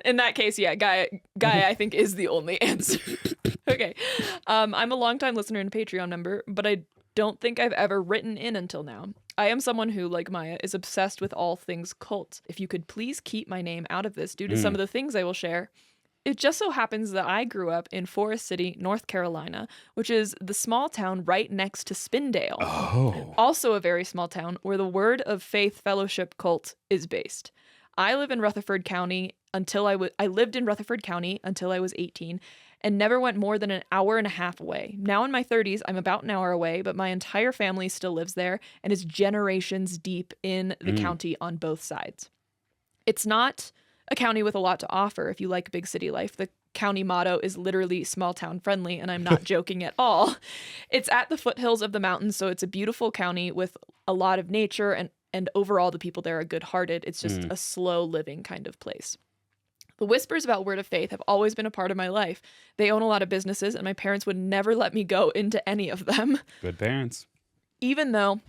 In that case, yeah, Gaia I think is the only answer. Okay. I'm a longtime listener and Patreon member, but I don't think I've ever written in until now. I am someone who, like Maia, is obsessed with all things cult. If you could please keep my name out of this due to some of the things I will share. It just so happens that I grew up in Forest City, North Carolina, which is the small town right next to Spindale. Oh. Also a very small town where the Word of Faith Fellowship cult is based. I live in Rutherford County I lived in Rutherford County until I was 18 and never went more than an hour and a half away. Now in my 30s, I'm about an hour away, but my entire family still lives there and is generations deep in the county on both sides. It's not a county with a lot to offer if you like big city life. The county motto is literally small town friendly, and I'm not joking at all. It's at the foothills of the mountains, so it's a beautiful county with a lot of nature, and overall the people there are good-hearted. It's just a slow living kind of place. The whispers about Word of Faith have always been a part of my life. They own a lot of businesses, and my parents would never let me go into any of them. Good parents. Even though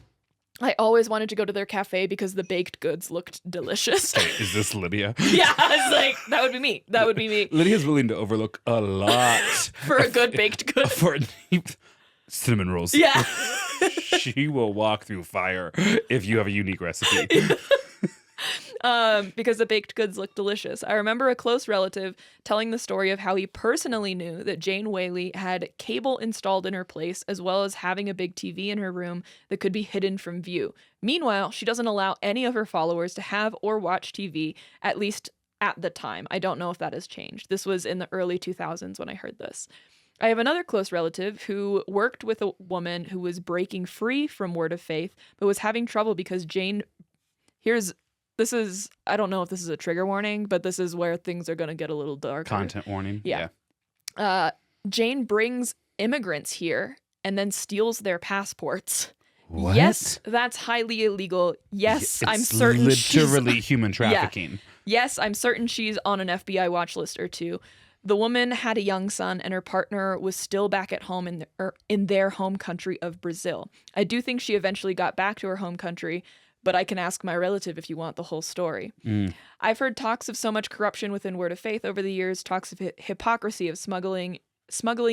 I always wanted to go to their cafe because the baked goods looked delicious. Okay, is this Lydia? Yeah, I was like, that would be me. That would be me. Lydia's willing to overlook a lot. For a good baked good. For cinnamon rolls. Yeah. She will walk through fire if you have a unique recipe. Because the baked goods look delicious. I remember a close relative telling the story of how he personally knew that Jane Whaley had cable installed in her place, as well as having a big TV in her room that could be hidden from view. Meanwhile, she doesn't allow any of her followers to have or watch TV, at least at the time. I don't know if that has changed. This was in the early 2000s when I heard this. I have another close relative who worked with a woman who was breaking free from Word of Faith, but was having trouble because I don't know if this is a trigger warning, but this is where things are going to get a little darker. Content warning. Yeah. Jane brings immigrants here and then steals their passports. What? Yes, that's highly illegal. Yes, I'm certain literally human trafficking. Yes, I'm certain she's on an FBI watch list or two. The woman had a young son, and her partner was still back at home in their home country of Brazil. I do think she eventually got back to her home country, but I can ask my relative if you want the whole story. I've heard talks of so much corruption within Word of Faith over the years, talks of hypocrisy of smuggling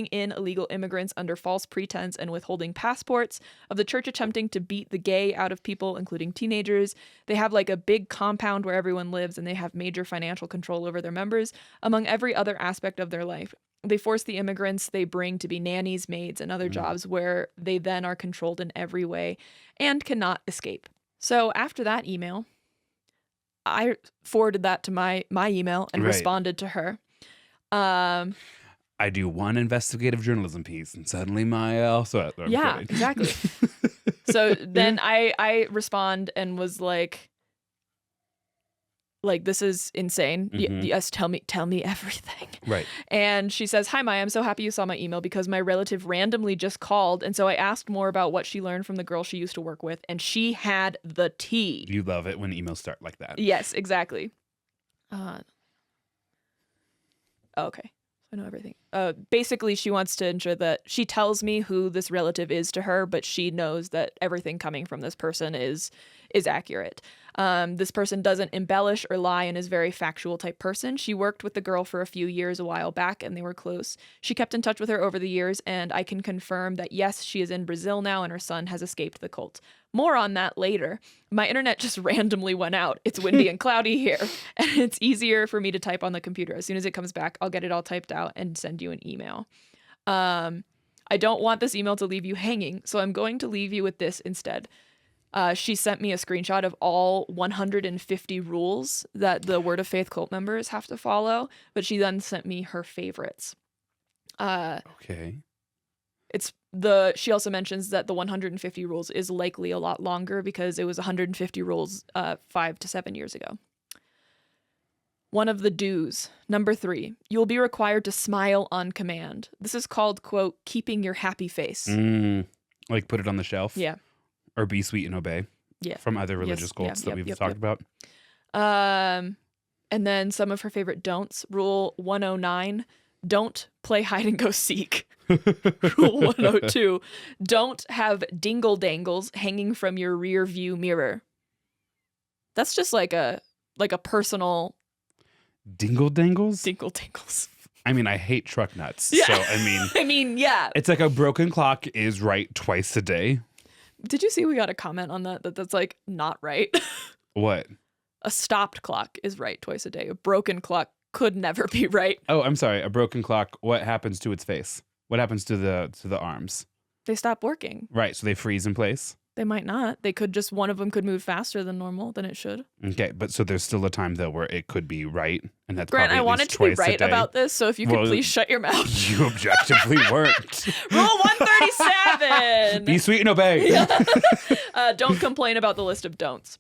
in illegal immigrants under false pretense and withholding passports, of the church attempting to beat the gay out of people, including teenagers. They have like a big compound where everyone lives, and they have major financial control over their members, among every other aspect of their life. They force the immigrants they bring to be nannies, maids, and other jobs where they then are controlled in every way and cannot escape. So after that email, I forwarded that to my email and responded to her. I do one investigative journalism piece, and suddenly Maia also. Yeah, exactly. So then I respond and was like, this is insane. Yes, tell me everything. Right. And she says, "Hi, Maia, I'm so happy you saw my email because my relative randomly just called. And so I asked more about what she learned from the girl she used to work with. And she had the tea." You love it when emails start like that. Yes, exactly. Okay. I know everything. Basically, she wants to ensure that she tells me who this relative is to her, but she knows that everything coming from this person is accurate. This person doesn't embellish or lie and is a very factual type person. She worked with the girl for a few years a while back, and they were close. She kept in touch with her over the years, and I can confirm that yes, she is in Brazil now, and her son has escaped the cult. More on that later. My internet just randomly went out. It's windy and cloudy here, and it's easier for me to type on the computer. As soon as it comes back, I'll get it all typed out and send you an email. I don't want this email to leave you hanging, so I'm going to leave you with this instead. She sent me a screenshot of all 150 rules that the Word of Faith cult members have to follow, but she then sent me her favorites. Okay. She also mentions that the 150 rules is likely a lot longer because it was 150 rules 5 to 7 years ago. One of the do's. Number 3, you will be required to smile on command. This is called, quote, keeping your happy face. Like put it on the shelf? Yeah. Or be sweet and obey? Yeah. From other religious cults that we've talked about? And then some of her favorite don'ts. Rule 109, don't play hide and go seek. Rule 102, don't have dingle dangles hanging from your rear view mirror. That's just like a personal dingle dangles. Dingle dangles. I mean, I hate truck nuts. Yeah. So I mean, yeah. It's like a broken clock is right twice a day. Did you see we got a comment on that's like not right? What? A stopped clock is right twice a day. A broken clock could never be right. Oh, I'm sorry. A broken clock. What happens to its face? What happens to the arms? They stop working. Right. So they freeze in place. They might not. They could just, one of them could move faster than normal than it should. Okay, but so there's still a time though where it could be right, and that's Grant, probably I at wanted least to be twice a right day. about this, so if you could please shut your mouth. You objectively weren't. Rule 137. Be sweet and obey. Don't complain about the list of don'ts.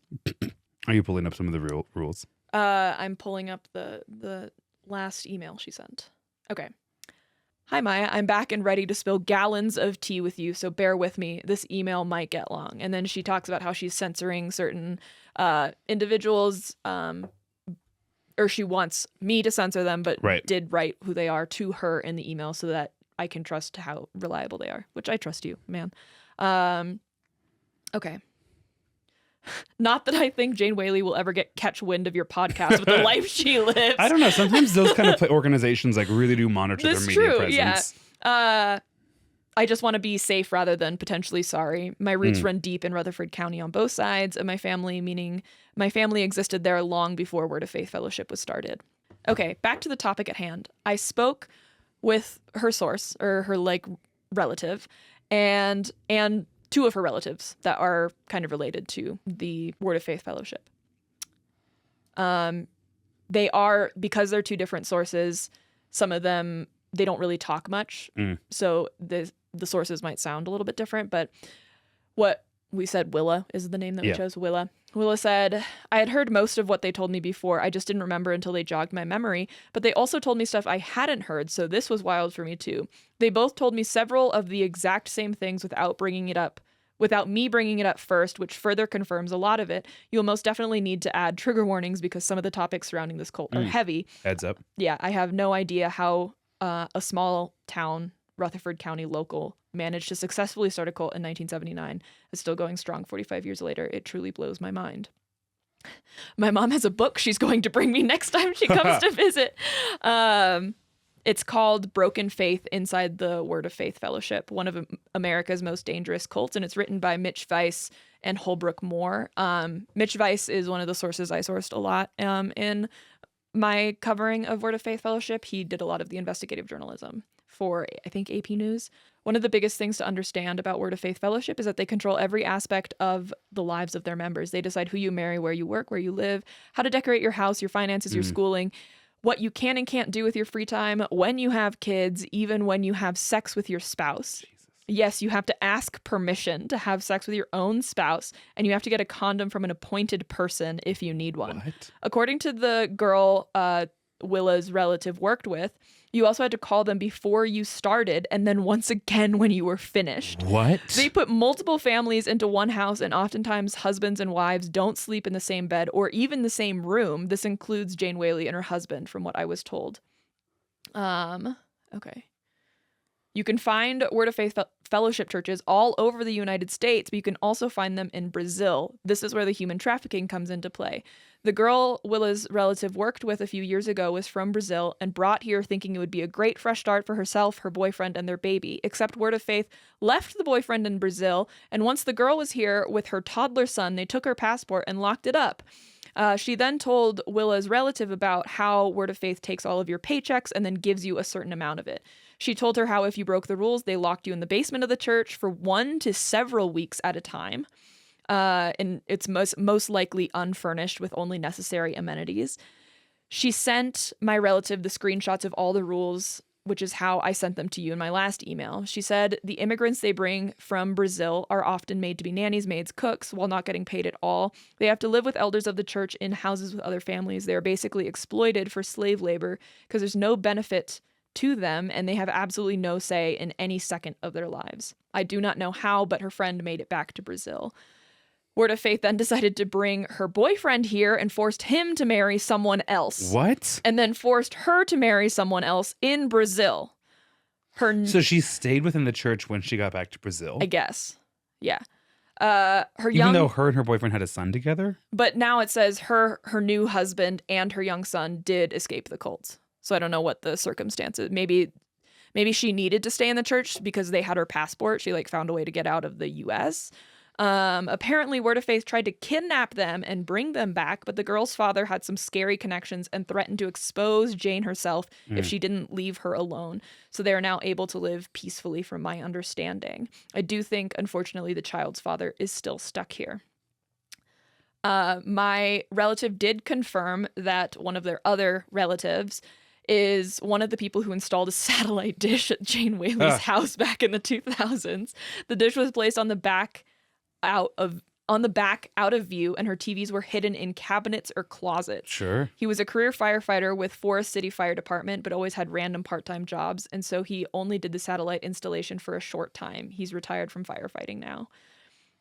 Are you pulling up some of the rules? I'm pulling up the last email she sent. Okay. Hi, Maya. I'm back and ready to spill gallons of tea with you, so bear with me. This email might get long. And then she talks about how she's censoring certain individuals, or she wants me to censor them, but did write who they are to her in the email so that I can trust how reliable they are, which I trust you, man. Okay. Not that I think Jane Whaley will ever catch wind of your podcast with the life she lives. I don't know. Sometimes those kind of organizations like really do monitor their media presence. Yeah. I just want to be safe rather than potentially sorry. My roots run deep in Rutherford County on both sides of my family, meaning my family existed there long before Word of Faith Fellowship was started. Okay, back to the topic at hand. I spoke with her source, or her relative, and two of her relatives that are kind of related to the Word of Faith Fellowship. They are, because they're two different sources, some of them, they don't really talk much. So the sources might sound a little bit different, but what we said, Willa is the name that we chose, Willa. Willa said, I had heard most of what they told me before. I just didn't remember until they jogged my memory. But they also told me stuff I hadn't heard, so this was wild for me too. They both told me several of the exact same things without me bringing it up first, which further confirms a lot of it. You'll most definitely need to add trigger warnings because some of the topics surrounding this cult are heavy. Heads up. Yeah, I have no idea how a small town, Rutherford County local, managed to successfully start a cult in 1979. Is still going strong 45 years later. It truly blows my mind. My mom has a book she's going to bring me next time she comes to visit. It's called Broken Faith Inside the Word of Faith Fellowship, one of America's most dangerous cults, and it's written by Mitch Weiss and Holbrook Moore. Mitch Weiss is one of the sources I sourced a lot in my covering of Word of Faith Fellowship. He did a lot of the investigative journalism for, I think, AP News. One of the biggest things to understand about Word of Faith Fellowship is that they control every aspect of the lives of their members. They decide who you marry, where you work, where you live, how to decorate your house, your finances, your schooling, what you can and can't do with your free time, when you have kids, even when you have sex with your spouse. Jesus. Yes, you have to ask permission to have sex with your own spouse, and you have to get a condom from an appointed person if you need one. What? According to the girl Willa's relative worked with, you also had to call them before you started and then once again when you were finished. What? They put multiple families into one house, and oftentimes husbands and wives don't sleep in the same bed or even the same room. This includes Jane Whaley and her husband, from what I was told. Okay. You can find Word of Faith fellowship churches all over the United States, but you can also find them in Brazil. This is where the human trafficking comes into play. The girl Willa's relative worked with a few years ago was from Brazil and brought here thinking it would be a great fresh start for herself, her boyfriend, and their baby. Except Word of Faith left the boyfriend in Brazil, and once the girl was here with her toddler son, they took her passport and locked it up. She then told Willa's relative about how Word of Faith takes all of your paychecks and then gives you a certain amount of it. She told her how if you broke the rules, they locked you in the basement of the church for 1 to several weeks at a time. And it's most likely unfurnished with only necessary amenities. She sent my relative the screenshots of all the rules, which is how I sent them to you in my last email. She said the immigrants they bring from Brazil are often made to be nannies, maids, cooks, while not getting paid at all. They have to live with elders of the church in houses with other families. They are basically exploited for slave labor because there's no benefit to them, and they have absolutely no say in any second of their lives. I do not know how, but her friend made it back to Brazil. Word of Faith then decided to bring her boyfriend here and forced him to marry someone else. What? And then forced her to marry someone else in Brazil. So she stayed within the church when she got back to Brazil? I guess. Yeah. Even though her and her boyfriend had a son together? But now it says her new husband and her young son did escape the cult. So I don't know what the circumstances. Maybe she needed to stay in the church because they had her passport. She found a way to get out of the U.S. Apparently, Word of Faith tried to kidnap them and bring them back, but the girl's father had some scary connections and threatened to expose Jane herself if she didn't leave her alone. So they are now able to live peacefully, from my understanding. I do think, unfortunately, the child's father is still stuck here. My relative did confirm that one of their other relatives is one of the people who installed a satellite dish at Jane Whaley's house back in the 2000s. The dish was placed on the back out of view, and her TVs were hidden in cabinets or closets. Sure. He was a career firefighter with Forest City Fire Department, but always had random part-time jobs, and so he only did the satellite installation for a short time. He's retired from firefighting now.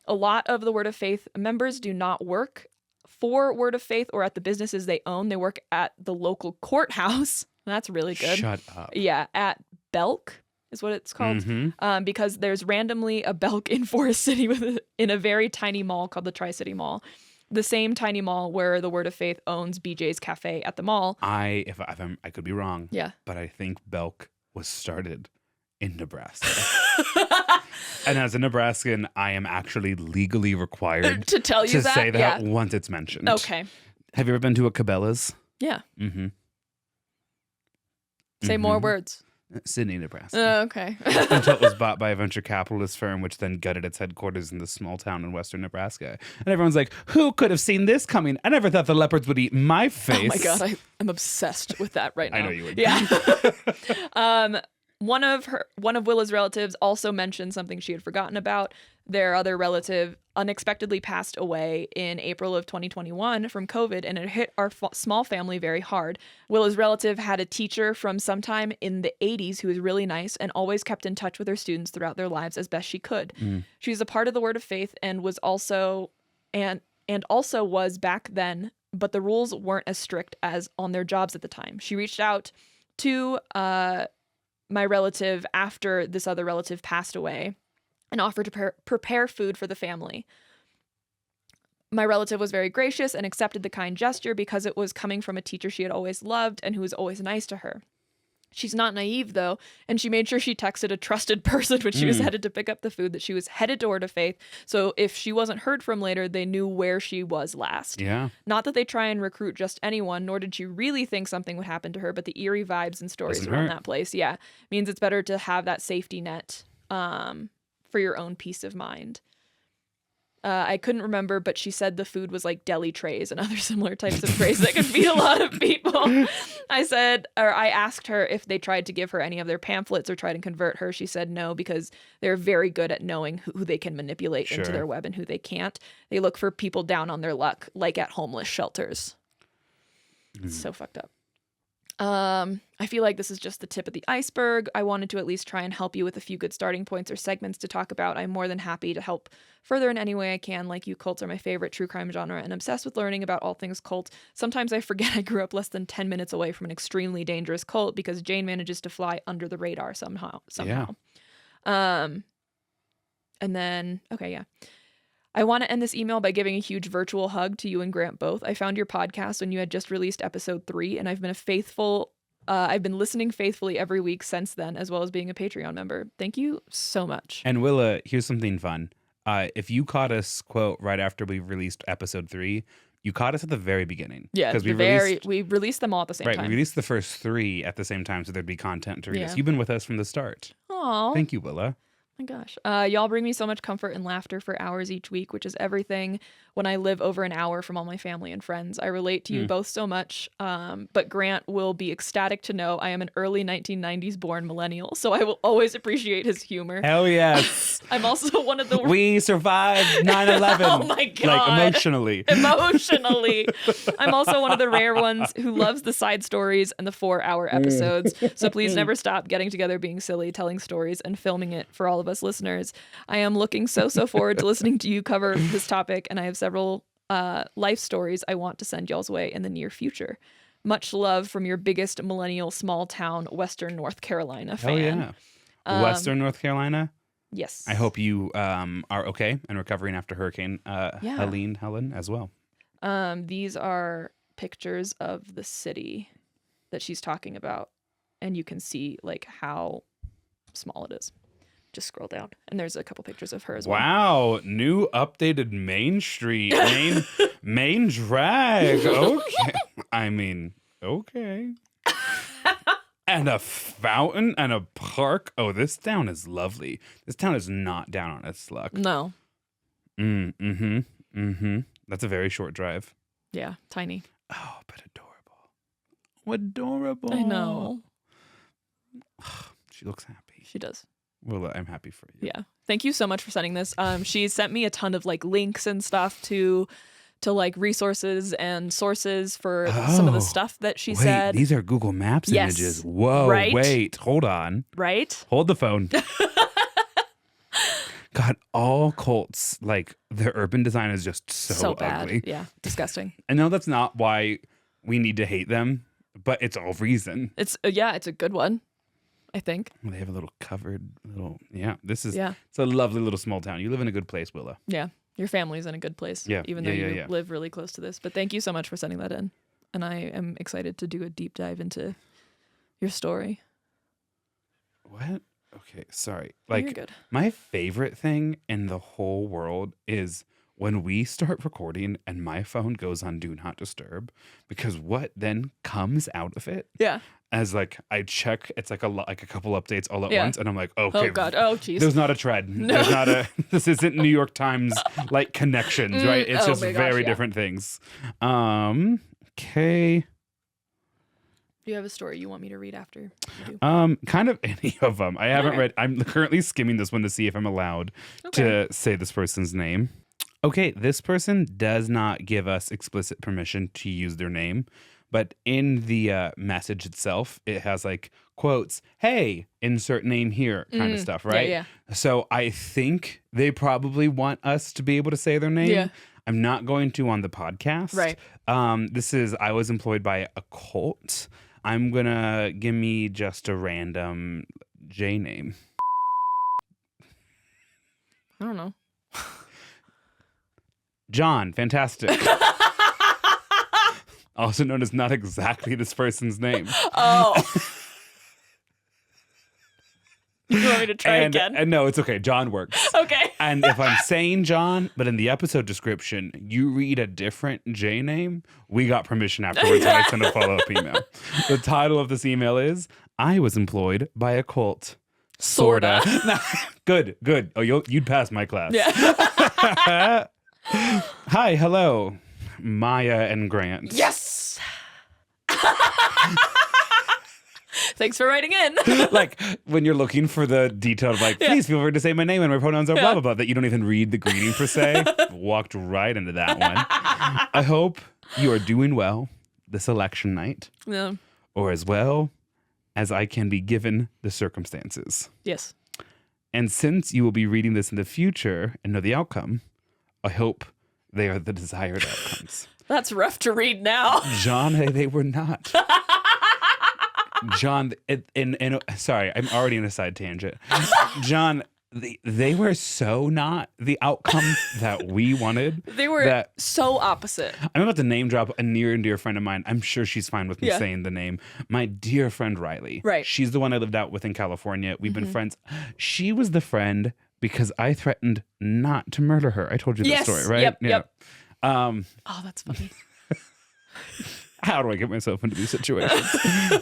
A lot of the Word of Faith members do not work for Word of Faith or at the businesses they own. They work at the local courthouse. That's really good. Shut up. Yeah, at Belk is what it's called. Mm-hmm. Because there's randomly a Belk in Forest City in a very tiny mall called the Tri-City Mall. The same tiny mall where the Word of Faith owns BJ's Cafe at the mall. I could be wrong. Yeah. But I think Belk was started in Nebraska. And as a Nebraskan, I am actually legally required to tell you to say that once it's mentioned. Okay. Have you ever been to a Cabela's? Yeah. Mm-hmm. Say more words. Sydney, Nebraska. Okay. Until it was bought by a venture capitalist firm, which then gutted its headquarters in this small town in western Nebraska. And everyone's like, who could have seen this coming? I never thought the leopards would eat my face. Oh my God, I'm obsessed with that right now. I know you would. Yeah. One of Willa's relatives also mentioned something she had forgotten about. Their other relative unexpectedly passed away in April of 2021 from COVID, and it hit our small family very hard. Willa's relative had a teacher from sometime in the 80s who was really nice and always kept in touch with her students throughout their lives as best she could. She was a part of the Word of Faith and was also was back then, but the rules weren't as strict as on their jobs at the time. She reached out to my relative after this other relative passed away and offered to prepare food for the family. My relative was very gracious and accepted the kind gesture because it was coming from a teacher she had always loved and who was always nice to her. She's not naive, though, and she made sure she texted a trusted person when she was headed to pick up the food that she was headed to Word of Faith, so if she wasn't heard from later, they knew where she was last. Yeah. Not that they try and recruit just anyone, nor did she really think something would happen to her, but the eerie vibes and stories around that place, means it's better to have that safety net for your own peace of mind. I couldn't remember, but she said the food was like deli trays and other similar types of trays that could feed a lot of people. I asked her if they tried to give her any of their pamphlets or try to convert her. She said no, because they're very good at knowing who they can manipulate into their web and who they can't. They look for people down on their luck, like at homeless shelters. It's so fucked up. I feel like this is just the tip of the iceberg. I wanted to at least try and help you with a few good starting points or segments to talk about. I'm more than happy to help further in any way I can. Like you, cults are my favorite true crime genre and obsessed with learning about all things cult. Sometimes I forget I grew up less than 10 minutes away from an extremely dangerous cult because Jane manages to fly under the radar somehow. Yeah. And then, okay, yeah. I want to end this email by giving a huge virtual hug to you and Grant both. I found your podcast when you had just released episode 3, and I've been listening faithfully every week since then, as well as being a Patreon member. Thank you so much. And Willa, here's something fun. If you caught us, quote, right after we released episode 3, you caught us at the very beginning. Yeah, because we released them all at the same right, time. we released the first 3 at the same time, so there'd be content to read us. Yeah. You've been with us from the start. Aw. Thank you, Willa. My gosh. Y'all bring me so much comfort and laughter for hours each week, which is everything when I live over an hour from all my family and friends. I relate to you both so much, but Grant will be ecstatic to know I am an early 1990s born millennial, so I will always appreciate his humor. Hell yes. I'm also one of the... We survived 9/11. Oh my God. Like emotionally. Emotionally. I'm also one of the rare ones who loves the side stories and the 4-hour episodes. So please never stop getting together, being silly, telling stories, and filming it for all of us listeners. I am looking so forward to listening to you cover this topic, and I have several life stories I want to send y'all's way in the near future. Much love from your biggest millennial small town, Western North Carolina fan. Oh, yeah. Western North Carolina? Yes. I hope you are okay and recovering after Hurricane Helen as well. These are pictures of the city that she's talking about, and you can see like how small it is. Just scroll down, and there's a couple pictures of her as well. Wow, new updated Main Street, main drag. Okay, I mean, okay. And a fountain and a park. Oh, this town is lovely. This town is not down on its luck. No. That's a very short drive. Yeah, tiny. Oh, but adorable. Adorable. I know. She looks happy. She does. Well, I'm happy for you. Yeah. Thank you so much for sending this. She sent me a ton of like links and stuff to like resources and sources for some of the stuff that she said. These are Google Maps Yes. images. Whoa, Right? wait, hold on. Right? Hold the phone. God, all cults, like their urban design is just so bad. ugly. Yeah. Disgusting. I know that's not why we need to hate them, but it's all reason. It's it's a good one, I think. They have a little covered this is, Yeah. it's a lovely little small town. You live in a good place, Willa. Yeah. Your family's in a good place. Yeah. Even though you live really close to this. But thank you so much for sending that in. And I am excited to do a deep dive into your story. What? Okay, sorry. You're Like, good. my favorite thing in the whole world is when we start recording and my phone goes on Do Not Disturb, because what then comes out of it Yeah. as like I check, it's like a couple updates all at Yeah. once, and I'm like, okay, Oh God. Oh jeez. there's not a tread. No. There's not a. This isn't New York Times like connections, right? It's oh just my gosh, very yeah. different things. Okay. Do you have a story you want me to read after you do? Kind of any of them. I haven't Alright. read. I'm currently skimming this one to see if I'm allowed to say this person's name. Okay, this person does not give us explicit permission to use their name, but in the message itself, it has like quotes, "Hey, insert name here," kind of stuff, right? Yeah. So I think they probably want us to be able to say their name. Yeah. I'm not going to on the podcast. Right. This is, I was employed by a cult. I'm gonna give me just a random J name. I don't know. John, fantastic. Also known as not exactly this person's name. Oh. You want me to try again? And no, it's okay. John works. Okay. And if I'm saying John, but in the episode description, you read a different J name, we got permission afterwards and I send a follow-up email. The title of this email is, I was employed by a cult. Sorta. Good. Oh, you'd pass my class. Yeah. Hi, hello. Maia and Grant. Yes. Thanks for writing in. Like when you're looking for the detail of like, please feel free to say my name and my pronouns are blah, blah, blah, that you don't even read the greeting per se. Walked right into that one. I hope you are doing well this election night. Yeah. or as well as I can be given the circumstances. Yes. And since you will be reading this in the future and know the outcome, I hope they are the desired outcomes. That's rough to read now. John, they were not. John, and sorry, I'm already in a side tangent. John, they were so not the outcome that we wanted. They were so opposite. I'm about to name drop a near and dear friend of mine. I'm sure she's fine with me saying the name. My dear friend Riley. Right. She's the one I lived out with in California. We've been friends. She was the friend because I threatened not to murder her. I told you this story, right? Yep. Oh, that's funny. How do I get myself into these situations?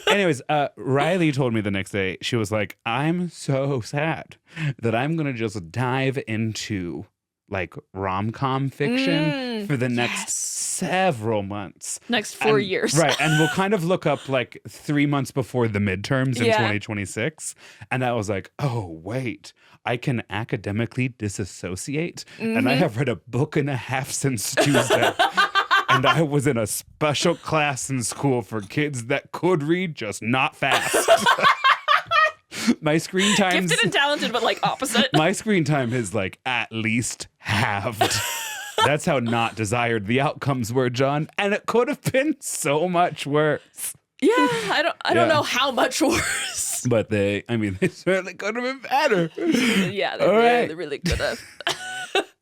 Anyways, Riley told me the next day, she was like, I'm so sad that I'm going to just dive into like rom-com fiction for the next several months. Next 4 years. Right. And we'll kind of look up like 3 months before the midterms in 2026. And I was like, oh, wait, I can academically disassociate. And I have read a book and a half since Tuesday. And I was in a special class in school for kids that could read, just not fast. My screen time. Gifted and talented, but like opposite. My screen time is like at least halved. That's how not desired the outcomes were, John. And it could have been so much worse. Yeah, I don't know how much worse. But they certainly could have been better. Yeah, they really could have.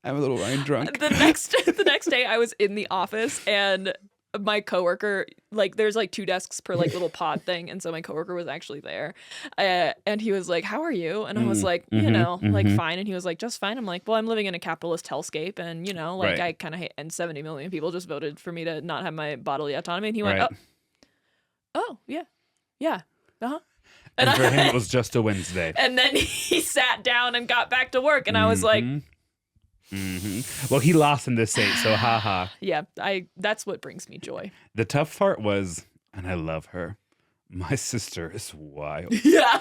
I'm a little wine drunk. The next day I was in the office and my coworker, like there's like 2 desks per like little pod thing, and so my coworker was actually there, and he was like, "How are you?" And I was like, like fine, and he was like, "Just fine." I'm like, "Well, I'm living in a capitalist hellscape, and like I kind of hate, and 70 million people just voted for me to not have my bodily autonomy." And he went, "Oh, yeah, uh-huh." And for him, it was just a Wednesday. And then he sat down and got back to work, and I was like. Well, he lost in this state, so haha. Yeah, that's what brings me joy. The tough part was, and I love her, my sister is wild. Yeah.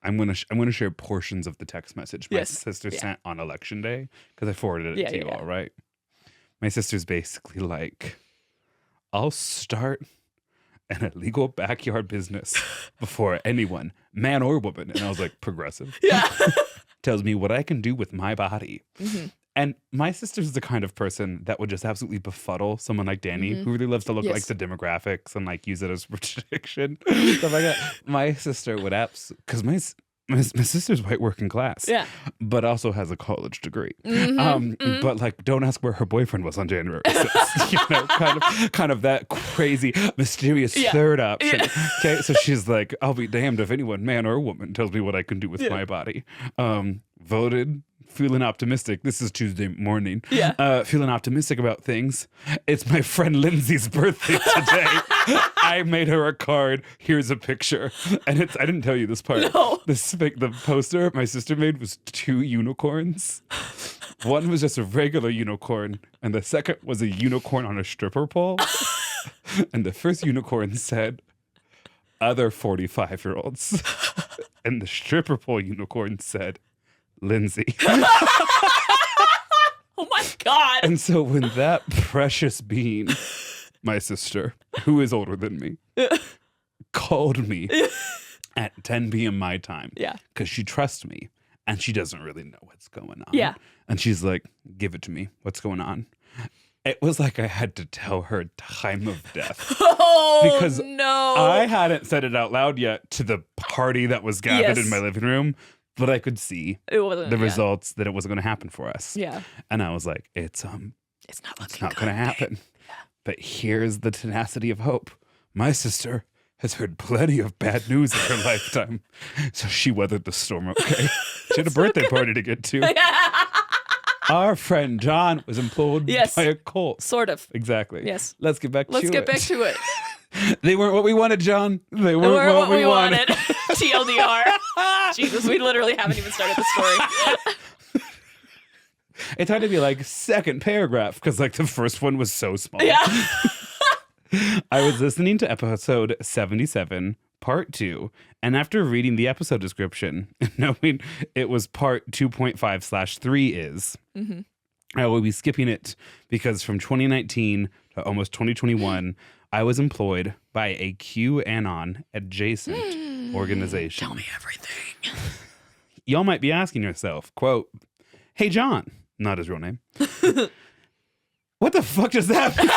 I'm gonna share portions of the text message my sister sent on election day because I forwarded it to you all, right? My sister's basically like, I'll start an illegal backyard business before anyone, man or woman. And I was like, progressive. Yeah. Tells me what I can do with my body. And my sister's the kind of person that would just absolutely befuddle someone like Danny, who really loves to look like the demographics and like use it as prediction, stuff like that. My sister would because my sister's white working class, but also has a college degree. But like, don't ask where her boyfriend was on January 6th, kind of that crazy, mysterious third option. Okay, so she's like, I'll be damned if anyone, man or woman, tells me what I can do with my body. Voted. Feeling optimistic. This is Tuesday morning. Yeah. Feeling optimistic about things. It's my friend Lindsay's birthday today. I made her a card. Here's a picture. And I didn't tell you this part. No. The poster my sister made was 2 unicorns. One was just a regular unicorn, and the second was a unicorn on a stripper pole. And the first unicorn said, other 45-year-olds. And the stripper pole unicorn said, Lindsay. Oh my God. And so when that precious being, my sister, who is older than me, called me at 10 p.m. my time, because she trusts me and she doesn't really know what's going on. Yeah. And she's like, give it to me. What's going on? It was like I had to tell her time of death. Oh, because no. I hadn't said it out loud yet to the party that was gathered in my living room. But I could see the results that it wasn't going to happen for us. Yeah. And I was like, it's not going to happen. Yeah. But here's the tenacity of hope. My sister has heard plenty of bad news in her lifetime. So she weathered the storm okay. She had a birthday party to get to. Our friend John was employed by a cult. Sort of. Exactly. Yes. Let's get back to it. Let's get back to it. They weren't what we wanted, John. They weren't what we wanted. TLDR. Jesus, we literally haven't even started the story. It's hard to be like second paragraph because like the first one was so small. Yeah. I was listening to episode 77, part 2, and after reading the episode description and knowing it was part 2.5/3 is, I will be skipping it because from 2019 to almost 2021, I was employed by a QAnon-adjacent organization. Tell me everything. Y'all might be asking yourself, quote, "Hey, John," not his real name. "What the fuck does that mean?"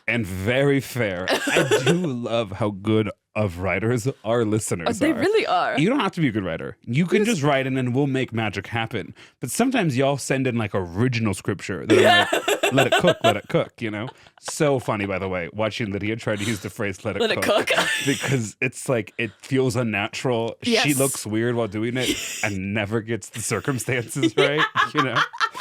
And very fair. I do love how good of writers our listeners They are. really are. You don't have to be a good writer. You can just write in and we'll make magic happen. But sometimes y'all send in like original scripture that I'm like, let it cook, you know? So funny, by the way, watching Lydia try to use the phrase let it cook. Because it's like, it feels unnatural. Yes. She looks weird while doing it and never gets the circumstances right, you know?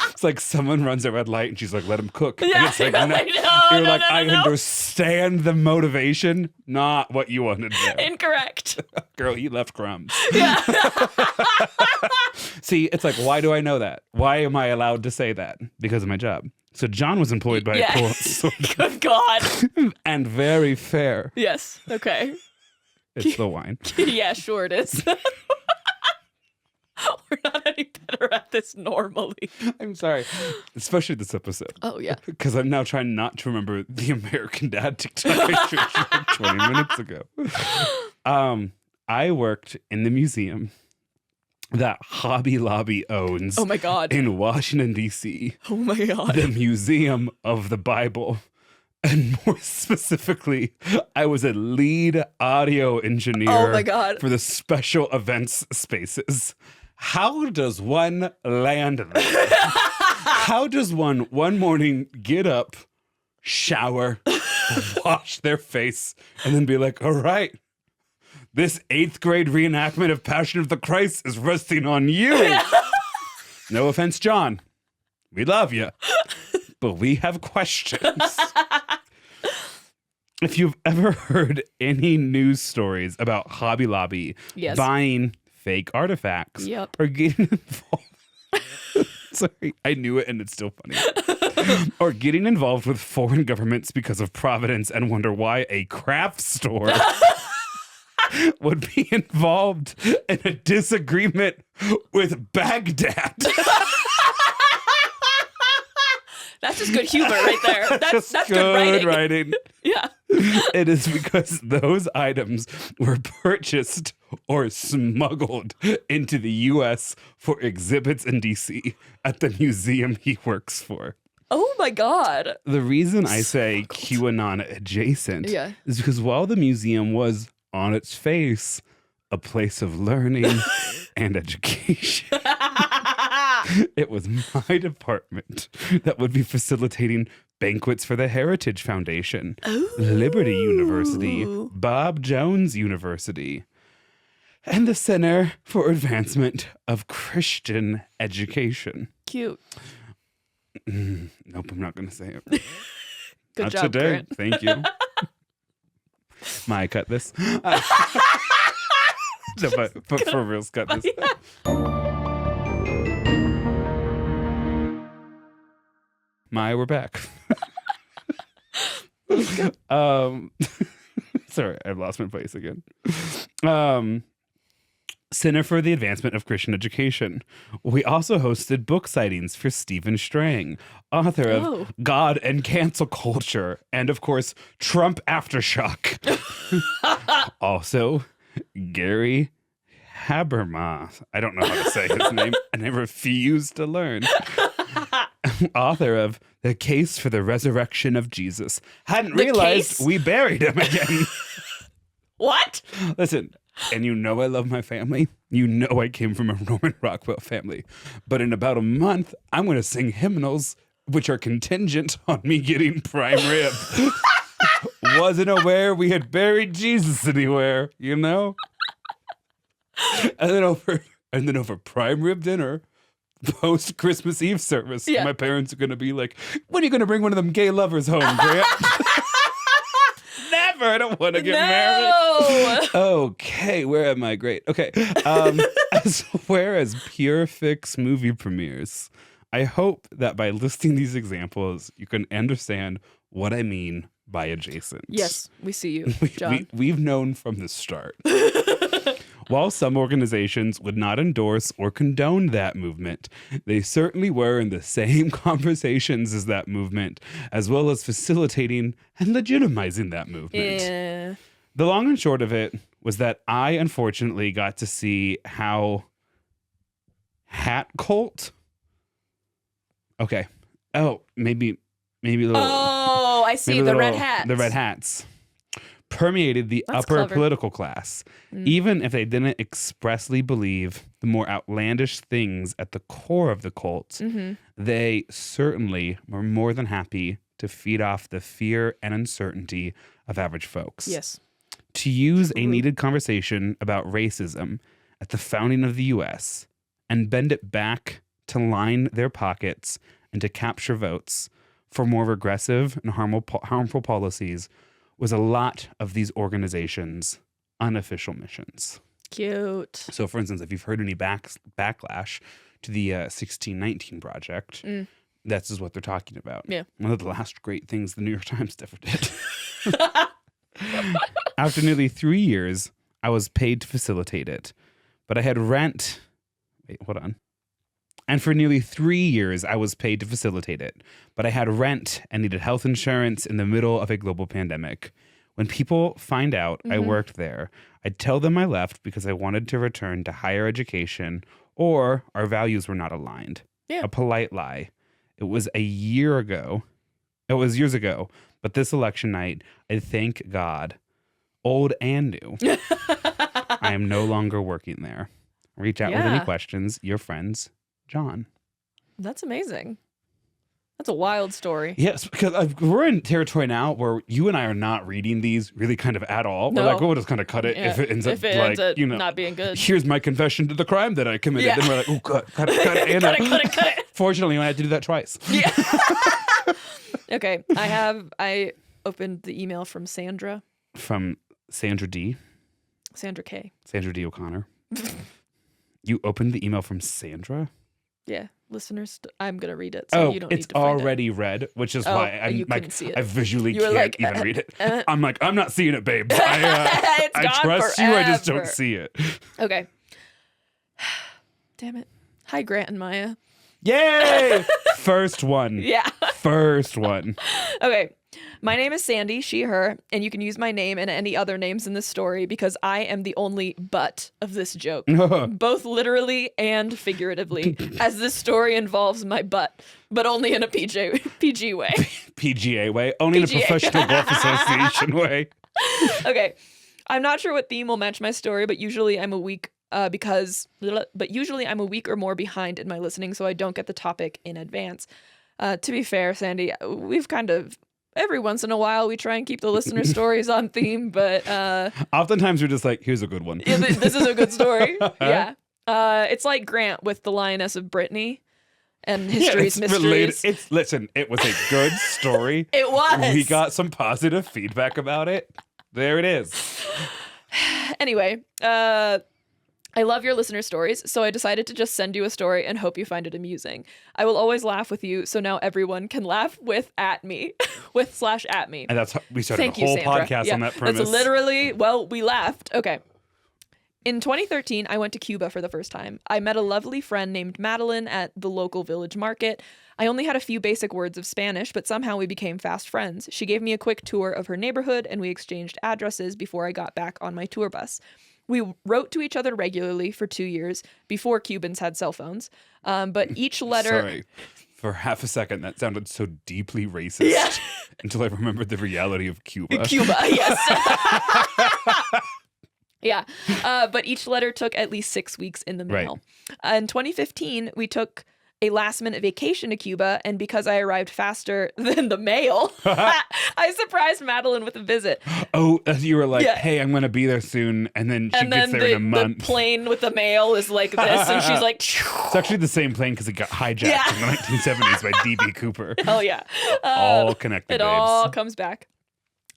It's like someone runs a red light and she's like, let him cook. And Yeah, it's like, no, you're like, no, I no. understand the motivation, not what you wanted to do. Incorrect. Girl, he left crumbs. Yeah. See, it's like, why do I know that? Why am I allowed to say that? Because of my job. So John was employed by a cool Good God. and very fair. Yes. Okay. It's the wine. Yeah, sure it is. We're not any better at this normally. I'm sorry. Especially this episode. Oh, yeah. Because I'm now trying not to remember the American Dad TikTok I shared like 20 minutes ago. I worked in the museum that Hobby Lobby owns Oh, my God. in Washington, D.C. Oh, my God. The Museum of the Bible. And more specifically, I was a lead audio engineer Oh, my God. for the special events spaces. How does one land there? How does one morning get up, shower, wash their face, and then be like, all right, this 8th grade reenactment of Passion of the Christ is resting on you. No offense, John. We love you. But we have questions. If you've ever heard any news stories about Hobby Lobby Yes. buying fake artifacts Yep. or getting involved. Sorry, I knew it and it's still funny. Or getting involved with foreign governments because of providence and wonder why a craft store would be involved in a disagreement with Baghdad. That's just good humor right there. That's good writing. Yeah. It is because those items were purchased or smuggled into the U.S. for exhibits in D.C. at the museum he works for. Oh, my God. The reason I say QAnon adjacent Yeah. is because while the museum was on its face a place of learning and education, it was my department that would be facilitating banquets for the Heritage Foundation, Liberty University, Bob Jones University, and the Center for Advancement of Christian Education. Cute. Nope, I'm not going to say it. Good Not job, today. Grant. Thank you. Maya, cut this. No, but for reals, cut this. Maya, we're back. Sorry, I lost my place again. Center for the Advancement of Christian Education. We also hosted book sightings for Stephen Strang, author of God and Cancel Culture, and of course, Trump Aftershock. Also, Gary Habermas. I don't know how to say his name, and I refuse to learn. Author of The Case for the Resurrection of Jesus. Hadn't realized we buried him again. What? Listen, and you know I love my family. You know I came from a Norman Rockwell family. But in about a month, I'm going to sing hymnals, which are contingent on me getting prime rib. Wasn't aware we had buried Jesus anywhere, you know? And then over prime rib dinner, post Christmas Eve service, my parents are going to be like, when are you going to bring one of them gay lovers home, Grant? Never. I don't want to get married. Okay, where am I? Great. Okay. As well as Pure Fix movie premieres, I hope that by listing these examples, you can understand what I mean by adjacent. Yes, we see you, John. We've known from the start. While some organizations would not endorse or condone that movement, they certainly were in the same conversations as that movement, as well as facilitating and legitimizing that movement. Yeah. The long and short of it was that I unfortunately got to see how hat cult. Okay. Oh, maybe a little. Oh, I see the red hats. The red hats permeated the That's upper clever. political class, even if they didn't expressly believe the more outlandish things at the core of the cult. They certainly were more than happy to feed off the fear and uncertainty of average folks. Yes. To use a needed conversation about racism at the founding of the U.S. and bend it back to line their pockets and to capture votes for more regressive and harmful policies was a lot of these organizations' unofficial missions. Cute. So, for instance, if you've heard any backlash to the 1619 Project, that's is what they're talking about. Yeah. One of the last great things the New York Times ever did. After nearly 3 years, I was paid to facilitate it, but I had rent. Wait, hold on. And for nearly 3 years, I was paid to facilitate it, but I had rent and needed health insurance in the middle of a global pandemic. When people find out I worked there, I'd tell them I left because I wanted to return to higher education or our values were not aligned. Yeah. A polite lie. It was years ago, but this election night, I thank God, old and new, I am no longer working there. Reach out with any Yeah. questions. Your friends, John. That's amazing. That's a wild story. Yes, because we're in territory now where you and I are not reading these really kind of at all. No. We're like, we'll just kind of cut it Yeah. if it ends up If it like, ends up you know, not being good. here's my confession to the crime that I committed. Yeah. Then we're like, oh, cut it. And, Cut it. Fortunately, I had to do that twice. Yeah. Okay. I opened the email from Sandra. From Sandra D. Sandra K. Sandra D. O'Connor. You opened the email from Sandra? Yeah. Listeners, I'm going to read it. So you don't it's need to find already read, which is Oh, why you I couldn't see it. I visually You were can't like, even read it. I'm like, I'm not seeing it, babe. It's I gone trust you. I just forever. don't see it. Okay. Damn it. Hi, Grant and Maya. Yay! First one. Yeah. First one. Okay. My name is Sandy, she, her, and you can use my name and any other names in this story because I am the only butt of this joke, both literally and figuratively, as this story involves my butt, but only in a PG way. PGA way. Only in a PGA. Professional Golf Association way. Okay. I'm not sure what theme will match my story, but usually I'm a week I'm a week or more behind in my listening, so I don't get the topic in advance. To be fair, Sandy, we've kind of every once in a while we try and keep the listener stories on theme, but oftentimes we're just like, here's a good one. yeah, this is a good story. Yeah. It's like Grant with the Lioness of Brittany and History's Mysteries. Listen, it was a good story. It was. We got some positive feedback about it. There it is. Anyway, I love your listener stories, so I decided to just send you a story and hope you find it amusing. I will always laugh with you, so now everyone can laugh /at me. And that's how we started Thank a you, whole Sandra. podcast Yeah, on that premise. That's literally, we laughed. Okay. In 2013, I went to Cuba for the first time. I met a lovely friend named Madeline at the local village market. I only had a few basic words of Spanish, but somehow we became fast friends. She gave me a quick tour of her neighborhood, and we exchanged addresses before I got back on my tour bus. We wrote to each other regularly for 2 years before Cubans had cell phones. But each letter... Sorry. For half a second, that sounded so deeply racist until I remembered the reality of Cuba. Cuba, yes. Yeah. But each letter took at least 6 weeks in the mail. In 2015, we took a last-minute vacation to Cuba, and because I arrived faster than the mail, I surprised Madeline with a visit. Oh, you were like, hey, I'm going to be there soon, and then she gets there in a month. The plane with the mail is like this, and she's like... It's actually the same plane because it got hijacked in the 1970s by D.B. Cooper. Hell yeah. All connected, It babes. all comes back.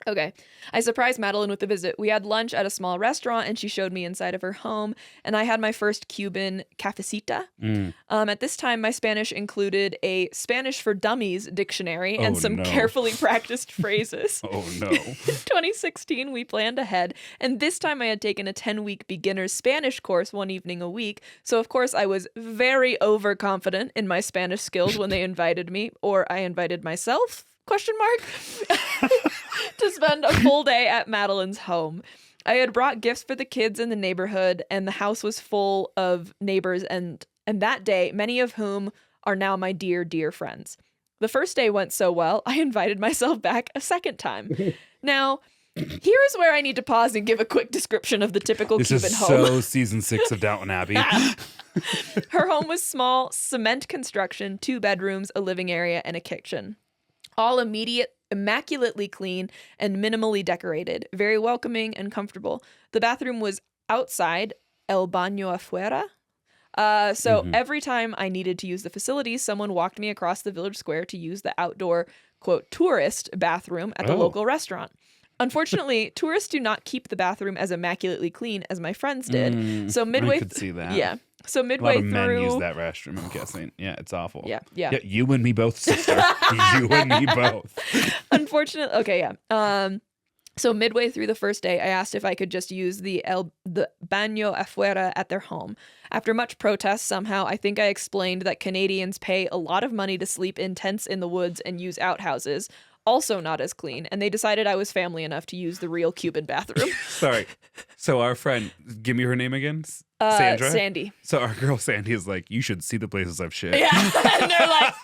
Okay. I surprised Madeline with a visit. We had lunch at a small restaurant and she showed me inside of her home, and I had my first Cuban cafecita. At this time, my Spanish included a Spanish for Dummies dictionary and some carefully practiced phrases. Oh, no. 2016, we planned ahead, and this time I had taken a 10-week beginner's Spanish course one evening a week, so of course I was very overconfident in my Spanish skills when they invited me, or I invited myself? Question mark? To spend a full day at Madeline's home. I had brought gifts for the kids in the neighborhood, and the house was full of neighbors, and that day, many of whom are now my dear, dear friends. The first day went so well, I invited myself back a second time. Now, here is where I need to pause and give a quick description of the typical Cuban home. This is so season 6 of Downton Abbey. Her home was small, cement construction, 2 bedrooms, a living area, and a kitchen. All immaculately clean and minimally decorated, very welcoming and comfortable. The bathroom was outside, el baño afuera. So every time I needed to use the facilities, someone walked me across the village square to use the outdoor, quote, tourist bathroom at the local restaurant. Unfortunately, tourists do not keep the bathroom as immaculately clean as my friends did. So midway, I could see that. Yeah. So A midway lot of men through, use that restroom, I'm guessing. Yeah, it's awful. Yeah. You and me both, sister. You and me both. Unfortunately, okay, yeah. So midway through the first day, I asked if I could just use the baño afuera at their home. After much protest, somehow, I think I explained that Canadians pay a lot of money to sleep in tents in the woods and use outhouses, also not as clean, and they decided I was family enough to use the real Cuban bathroom. Sorry. So our friend, give me her name again. Sandra? Sandy. So our girl Sandy is like, you should see the places I've shit. Yeah, and they're like,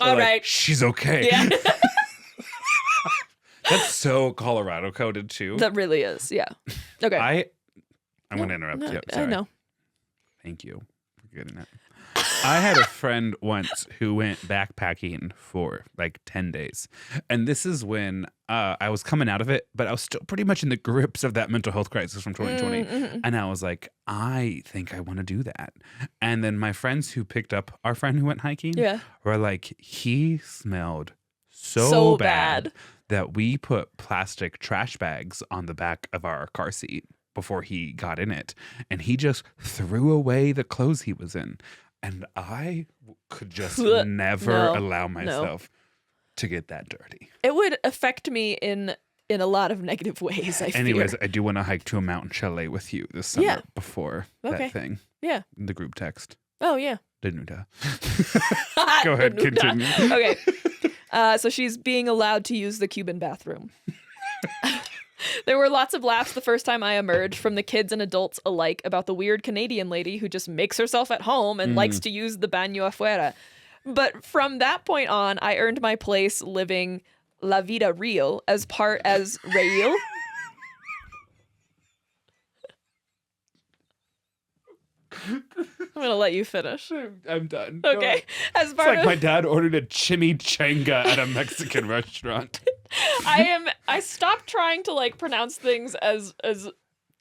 all right. She's okay. Yeah. That's so Colorado coded too. That really is, yeah. Okay. I'm going to interrupt you. I Sorry. know. Thank you for getting it. I had a friend once who went backpacking for like 10 days. And this is when I was coming out of it, but I was still pretty much in the grips of that mental health crisis from 2020. And I was like, I think I want to do that. And then my friends who picked up our friend who went hiking were like, he smelled so bad that we put plastic trash bags on the back of our car seat before he got in it. And he just threw away the clothes he was in. And I could just never allow myself to get that dirty. It would affect me in a lot of negative ways, I Anyways, fear. I do want to hike to a mountain chalet with you this summer before that thing. Yeah. The group text. Oh, yeah. Danuta. Go ahead, continue. Okay. So she's being allowed to use the Cuban bathroom. There were lots of laughs the first time I emerged from the kids and adults alike about the weird Canadian lady who just makes herself at home and likes to use the baño afuera. But from that point on, I earned my place living la vida real as real. I'm going to let you finish. I'm done. Okay. As It's part like of my dad ordered a chimichanga at a Mexican restaurant. I stopped trying to like pronounce things as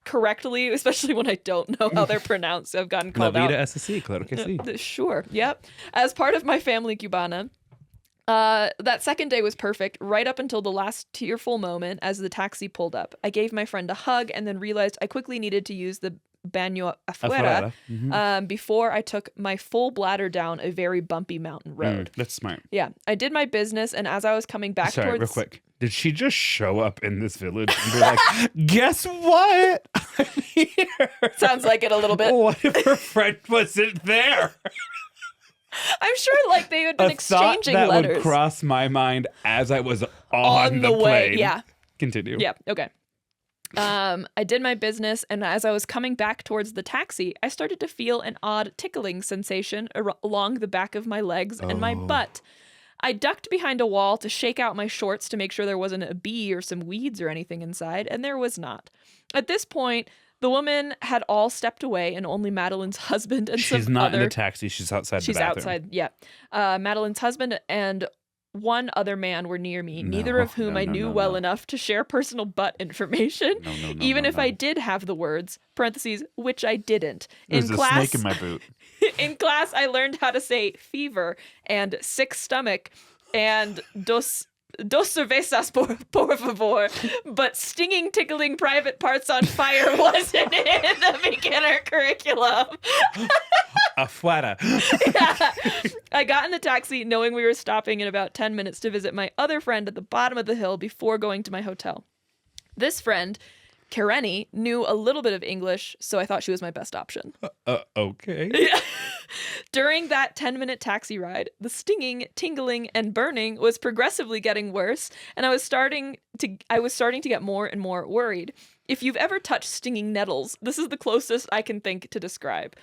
correctly, especially when I don't know how they're pronounced. I've gotten La called out. vida es así, claro que sí. Sure. Yep. As part of my family Cubana, that second day was perfect, right up until the last tearful moment as the taxi pulled up. I gave my friend a hug and then realized I quickly needed to use the baño afuera before I took my full bladder down a very bumpy mountain road. That's smart. Yeah. I did my business, and as I was coming back Sorry, towards... real quick. Did she just show up in this village and be like, guess what? I'm here. Sounds like it a little bit. What if her friend wasn't there? I'm sure like they had been exchanging that letters. Would cross my mind as I was on the way. plane. Yeah. Continue. Yeah. Okay. I did my business, and as I was coming back towards the taxi, I started to feel an odd tickling sensation along the back of my legs and my butt. I ducked behind a wall to shake out my shorts to make sure there wasn't a bee or some weeds or anything inside, and there was not. At this point, the woman had all stepped away, and only Madeline's husband and She's some not other... in the taxi. She's outside the bathroom. She's outside, yeah. Madeline's husband and one other man were near me, neither of whom I knew well enough to share personal butt information, even if I did have the words, parentheses, which I didn't. There's a snake in my boot. In class, I learned how to say fever and sick stomach and dos dos cervezas, por favor. But stinging, tickling private parts on fire wasn't in the beginner curriculum. Afuera. Yeah. I got in the taxi knowing we were stopping in about 10 minutes to visit my other friend at the bottom of the hill before going to my hotel. This friend, Kareni, knew a little bit of English, so I thought she was my best option. Okay. Yeah. During that 10-minute taxi ride, the stinging, tingling, and burning was progressively getting worse, and I was starting to get more and more worried. If you've ever touched stinging nettles, this is the closest I can think to describe.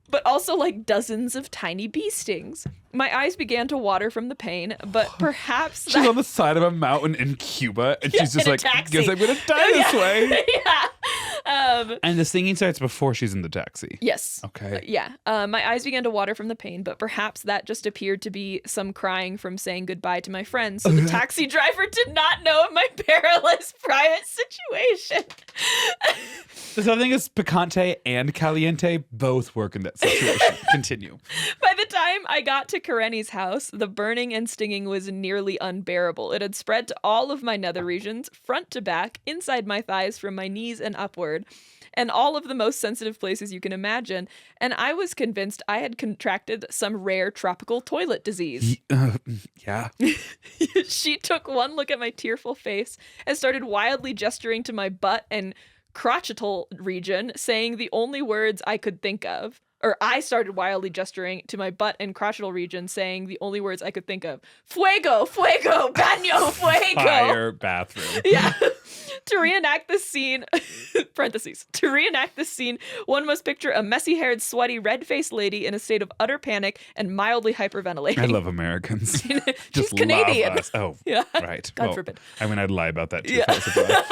But also like dozens of tiny bee stings. My eyes began to water from the pain, but perhaps She's on the side of a mountain in Cuba, and she's just in a like, taxi. guess I'm going to die this way. Yeah. And the singing starts before she's in the taxi. Yes. Okay. Yeah. My eyes began to water from the pain, but perhaps that just appeared to be some crying from saying goodbye to my friends. So the taxi driver did not know of my perilous private situation. The something is picante and caliente both work in that situation. Continue. By the time I got to Kareni's house, the burning and stinging was nearly unbearable. It had spread to all of my nether regions, front to back, inside my thighs from my knees and upward, and all of the most sensitive places you can imagine. And I was convinced I had contracted some rare tropical toilet disease. Yeah. She took one look at my tearful face and started wildly gesturing to my butt and crotchetal region, saying the only words I could think of. Or I started wildly gesturing to my butt and crotchetal region, saying the only words I could think of. Fuego, fuego, baño, fuego. Fire bathroom. Yeah. To reenact this scene, parentheses, to reenact this scene, one must picture a messy-haired, sweaty, red-faced lady in a state of utter panic and mildly hyperventilating. I love Americans. She's Canadian. Love us. Oh, Yeah. right. God forbid. I mean, I'd lie about that too. Yeah. If I was surprised.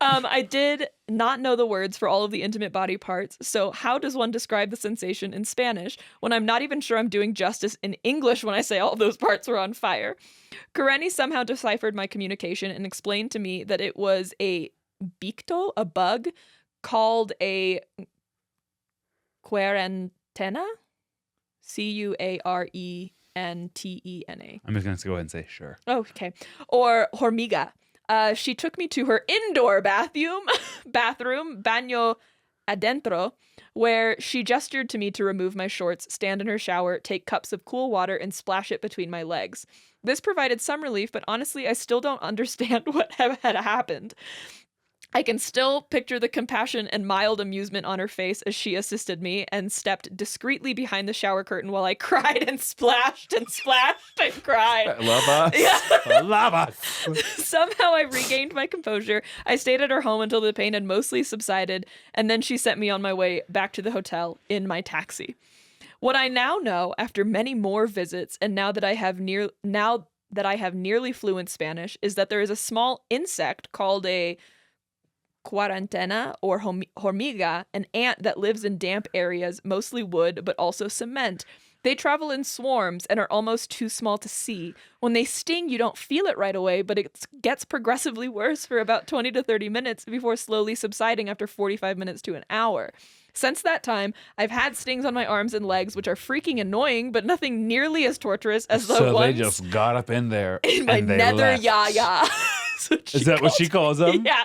I did not know the words for all of the intimate body parts, so how does one describe the sensation in Spanish when I'm not even sure I'm doing justice in English when I say all those parts were on fire? Kareni somehow deciphered my communication and explained to me that it was a bicto, a bug, called a quarantena? Cuarentena. I'm just going to go ahead and say sure. Oh, okay. Or hormiga. She took me to her indoor bathroom, baño adentro, where she gestured to me to remove my shorts, stand in her shower, take cups of cool water, and splash it between my legs. This provided some relief, but honestly, I still don't understand what had happened. I can still picture the compassion and mild amusement on her face as she assisted me and stepped discreetly behind the shower curtain while I cried and splashed and cried. Love us. Yeah. Love us. Somehow I regained my composure. I stayed at her home until the pain had mostly subsided, and then she sent me on my way back to the hotel in my taxi. What I now know, after many more visits, and now that I have nearly fluent Spanish, is that there is a small insect called a quarantena or hormiga, an ant that lives in damp areas, mostly wood, but also cement. They travel in swarms and are almost too small to see. When they sting, you don't feel it right away, but it gets progressively worse for about 20 to 30 minutes before slowly subsiding after 45 minutes to an hour. Since that time, I've had stings on my arms and legs, which are freaking annoying, but nothing nearly as torturous as the so ones they just got up in there in my and they nether left. yaya. Is that what she calls them? Yeah.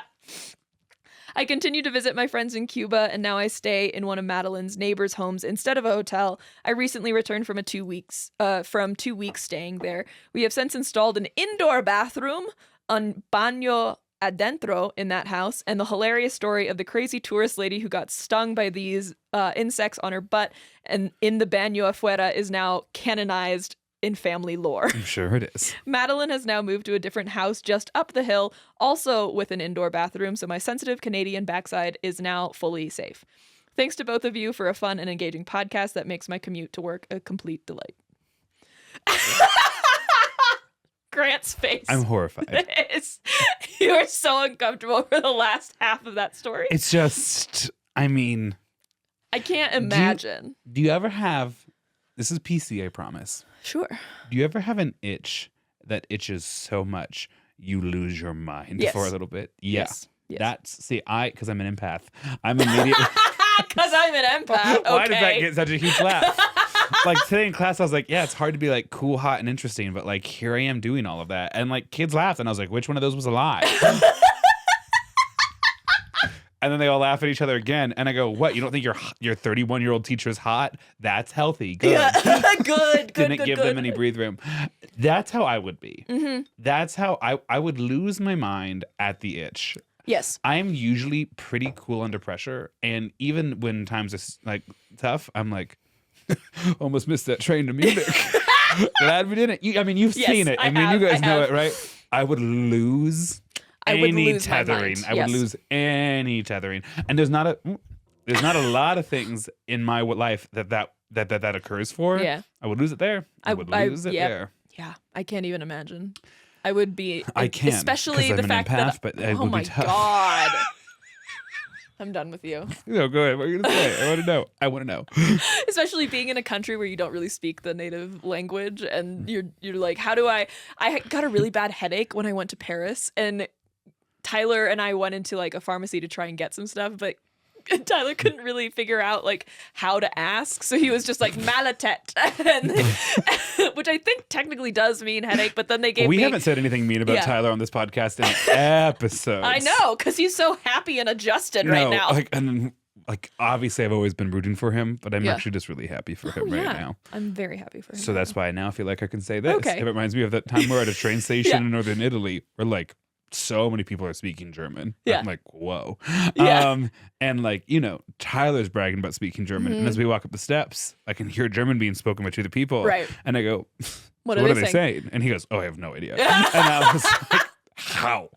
I continue to visit my friends in Cuba, and now I stay in one of Madeline's neighbors' homes instead of a hotel. I recently returned from 2 weeks staying there. We have since installed an indoor bathroom on baño adentro in that house, and the hilarious story of the crazy tourist lady who got stung by these insects on her butt and in the baño afuera is now canonized in family lore. I'm sure it is. Madeline has now moved to a different house just up the hill, also with an indoor bathroom, so my sensitive Canadian backside is now fully safe. Thanks to both of you for a fun and engaging podcast that makes my commute to work a complete delight. Grant's face. I'm horrified. You were so uncomfortable for the last half of that story. It's just, I mean. I can't imagine. Do you ever have, this is PC, I promise. Sure. Do you ever have an itch that itches so much you lose your mind for a little bit? Yeah. Yes. That's, because I'm an empath. I'm immediately. Because I'm an empath. Okay. Why does that get such a huge laugh? like today in class, I was like, yeah, it's hard to be like cool, hot, and interesting, but like here I am doing all of that. And like kids laughed, and I was like, which one of those was a lie? And then they all laugh at each other again. And I go, what? You don't think your 31-year-old teacher is hot? That's healthy. Good. Yeah. good. Didn't give them any breathe room. That's how I would be. Mm-hmm. That's how I would lose my mind at the itch. Yes. I am usually pretty cool under pressure. And even when times are like tough, I'm like, almost missed that train to Munich. Glad we didn't. You've seen it. You guys know it, right? I would lose any tethering. I would lose any tethering. And there's not a lot of things in my life that occurs for. Yeah. I would lose it there. I would lose it there. Yeah. I can't even imagine. I would be. I can't. Especially I'm the an fact empath, that. But it Oh would my be tough. God. I'm done with you. No, go ahead. What are you gonna say? I want to know. Especially being in a country where you don't really speak the native language, and you're like, how do I got a really bad headache when I went to Paris, and Tyler and I went into like a pharmacy to try and get some stuff, but Tyler couldn't really figure out like how to ask, so he was just like malatet, which I think technically does mean headache. But then they gave We me. haven't said anything mean about Tyler on this podcast in episodes. I know, because he's so happy and adjusted right now. Like obviously I've always been rooting for him, but I'm actually just really happy for him right now. I'm very happy for him. So that's why I now feel like I can say this. Okay. It reminds me of that time we're at a train station in northern Italy where like so many people are speaking German. Yeah. I'm like, whoa. Yeah. And like, Tyler's bragging about speaking German. And as we walk up the steps, I can hear German being spoken by two of the people. Right. And I go, What so are what they are they saying? And he goes, oh, I have no idea. And I was like, how?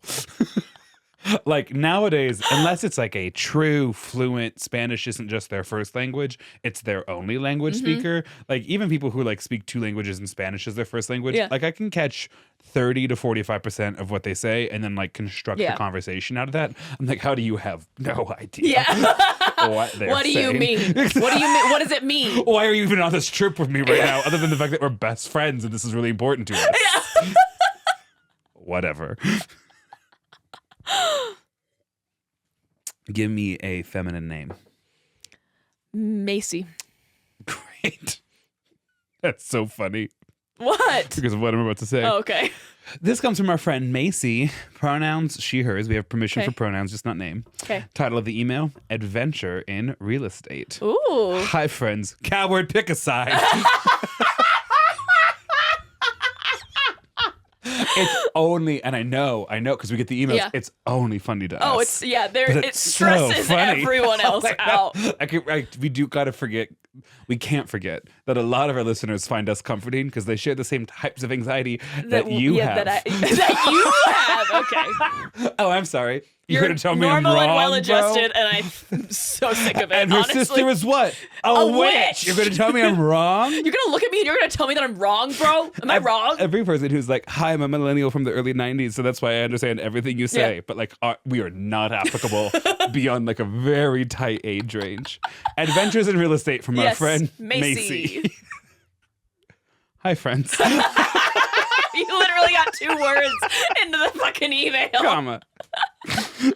Like nowadays, unless it's like a true fluent Spanish isn't just their first language, it's their only language speaker. Like even people who like speak two languages and Spanish as their first language, like I can catch 30 to 45% of what they say and then like construct a conversation out of that. I'm like, how do you have no idea? What they're What do you saying? mean? What do you mean? What does it mean? Why are you even on this trip with me right now? Other than the fact that we're best friends and this is really important to us. Whatever. Give me a feminine name. Macy. Great. That's so funny. What? Because of what I'm about to say. Oh, okay. This comes from our friend Macy. Pronouns, she, hers. We have permission Okay. for pronouns, just not name. Okay. Title of the email, Adventure in Real Estate. Ooh. Hi, friends. Coward, pick a side. It's only, and I know, because we get the emails. Yeah. It's only funny to us. Oh, it's But it stresses so funny. everyone else out. We do gotta forget. We can't forget that a lot of our listeners find us comforting because they share the same types of anxiety that you have. That you have. Okay. Oh, I'm sorry. You're gonna tell me I'm normal wrong, and well-adjusted, bro? and I'm so sick of it. And her honestly. sister is what? A witch. You're gonna tell me I'm wrong? You're gonna look at me and you're gonna tell me that I'm wrong, bro? Am I wrong? Every person who's like, hi, I'm a millennial from the early 90s, so that's why I understand everything you say. Yeah. But like, we are not applicable beyond like a very tight age range. Adventures in Real Estate from our friend Macy. Hi, friends. You literally got 2 words into the fucking email. Comma.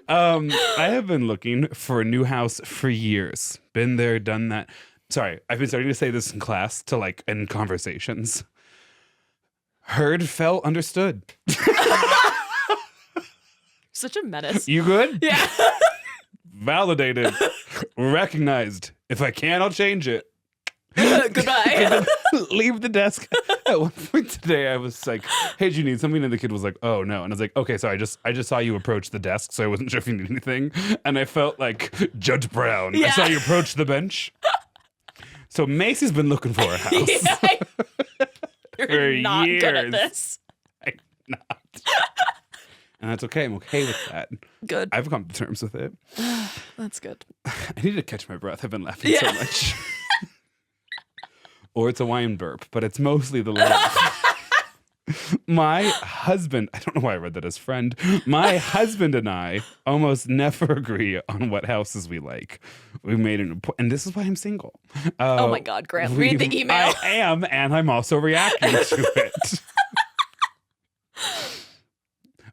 I have been looking for a new house for years. Been there, done that. Sorry, I've been starting to say this in class to like in conversations. Heard, felt, understood. Such a menace. You good? Yeah. Validated. Recognized. If I can, I'll change it. Goodbye. Leave the desk. At one point today, I was like, hey, do you need something? And the kid was like, oh, no. And I was like, okay, so I just saw you approach the desk, so I wasn't sure if you need anything. And I felt like Judge Brown. I saw you approach the bench. So Macy's been looking for a house. You're For not good at years. this. I'm not. And that's okay. I'm okay with that. Good. I've come to terms with it. That's good. I need to catch my breath. I've been laughing so much. Or it's a wine burp, but it's mostly the laugh. My husband, I don't know why I read that as friend. My husband and I almost never agree on what houses we like. We made an appointment, and this is why I'm single. Oh my God, Grant, read the email. I am, and I'm also reacting to it.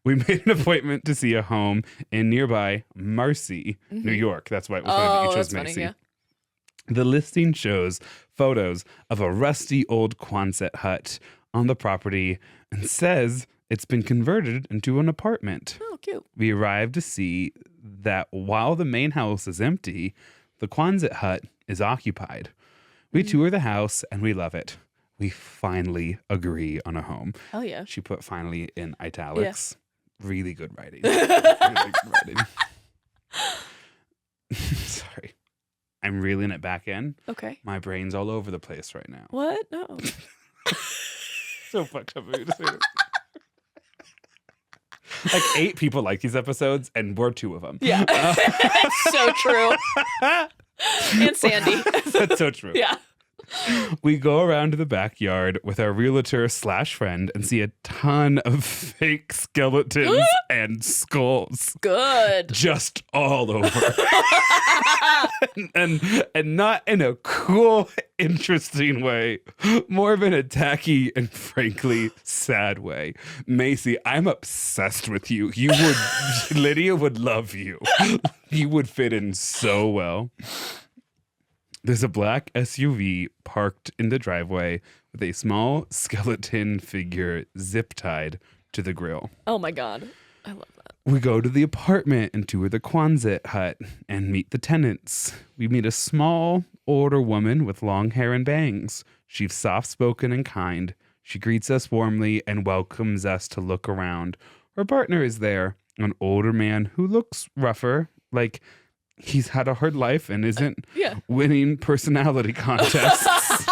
We made an appointment to see a home in nearby Marcy, New York. That's why it was funny that you chose that's funny, Macy. yeah. The listing shows photos of a rusty old Quonset hut on the property and says it's been converted into an apartment. Oh, cute. We arrived to see that while the main house is empty, the Quonset hut is occupied. We tour the house and we love it. We finally agree on a home. Hell yeah. She put finally in italics. Really good writing. Really good writing. Sorry. I'm reeling it back in. Okay. My brain's all over the place right now. What? No. So fucked up of me to say that. Like 8 people like these episodes, and we're 2 of them. Yeah. It's so true. And Sandy. That's so true. Yeah. We go around to the backyard with our realtor / friend and see a ton of fake skeletons and skulls. Good. Just all over. and not in a cool, interesting way. More of an tacky and frankly sad way. Macy, I'm obsessed with you. Lydia would love you. You would fit in so well. There's a black SUV parked in the driveway with a small skeleton figure zip-tied to the grill. Oh my God. I love that. We go to the apartment and tour the Quonset hut and meet the tenants. We meet a small, older woman with long hair and bangs. She's soft-spoken and kind. She greets us warmly and welcomes us to look around. Her partner is there, an older man who looks rougher, like he's had a hard life and isn't winning personality contests.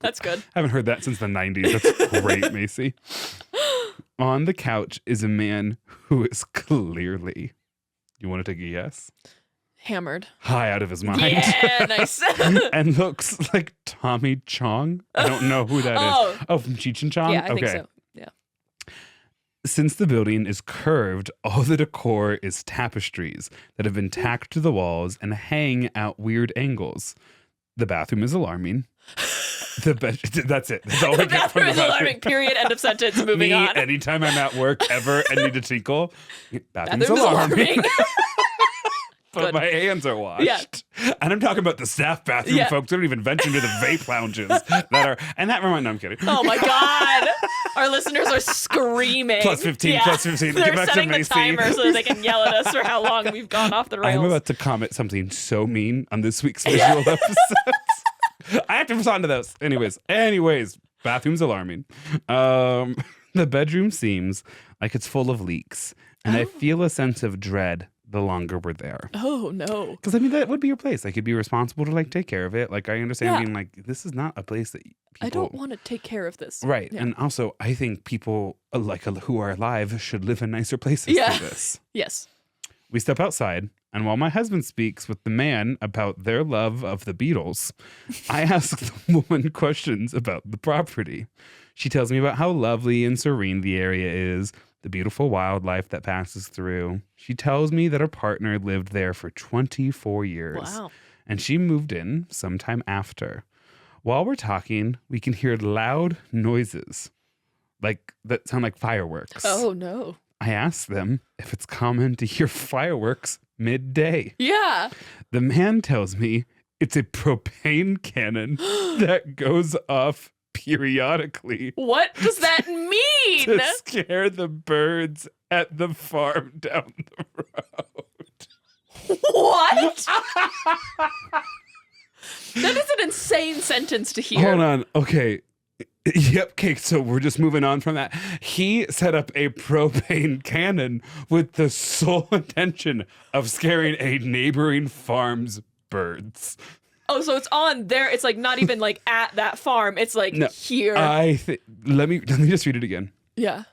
That's good. I haven't heard that since the 90s. That's great, Macy. On the couch is a man who is clearly, you want to take a guess? Hammered. High out of his mind. Yeah, nice. And looks like Tommy Chong. I don't know who that is. Oh, from Cheech and Chong? Yeah, I think so. Yeah. Since the building is curved, all the decor is tapestries that have been tacked to the walls and hang at weird angles. The bathroom is alarming. That's it. That's all I get from the bathroom. Alarming. Period. End of sentence. Moving on. Anytime I'm at work ever and need to tinkle, bathroom's alarming. But my hands are washed. Yeah. And I'm talking about the staff bathroom, folks. We don't even venture into the vape lounges that are, and that reminds, no, I'm kidding. Oh my God. Our listeners are screaming. Plus 15, plus 15. They're Get back setting to the timer so that they can yell at us for how long we've gone off the rails. I'm about to comment something so mean on this week's visual episodes. I have to respond to those. Anyways, bathroom's alarming. The bedroom seems like it's full of leaks, and I feel a sense of dread the longer we're there. Oh, no. Because, I mean, that would be your place. Like, you'd be responsible to, like, take care of it. Like, I understand being like, this is not a place that people... I don't want to take care of this. Right. Yeah. And also, I think people, who are alive should live in nicer places than this. Yes. We step outside, and while my husband speaks with the man about their love of the Beatles, I ask the woman questions about the property. She tells me about how lovely and serene the area is, the beautiful wildlife that passes through. She tells me that her partner lived there for 24 years. Wow. And she moved in sometime after. While we're talking, we can hear loud noises that sound like fireworks. Oh, no. I ask them if it's common to hear fireworks midday. Yeah. The man tells me it's a propane cannon that goes off periodically. What does that mean? To scare the birds at the farm down the road. What? That is an insane sentence to hear. Hold on. Okay. Yep. Okay. So we're just moving on from that. He set up a propane cannon with the sole intention of scaring a neighboring farm's birds. Oh, so it's on there. It's like not even like at that farm. It's like here. Let me just read it again. Yeah.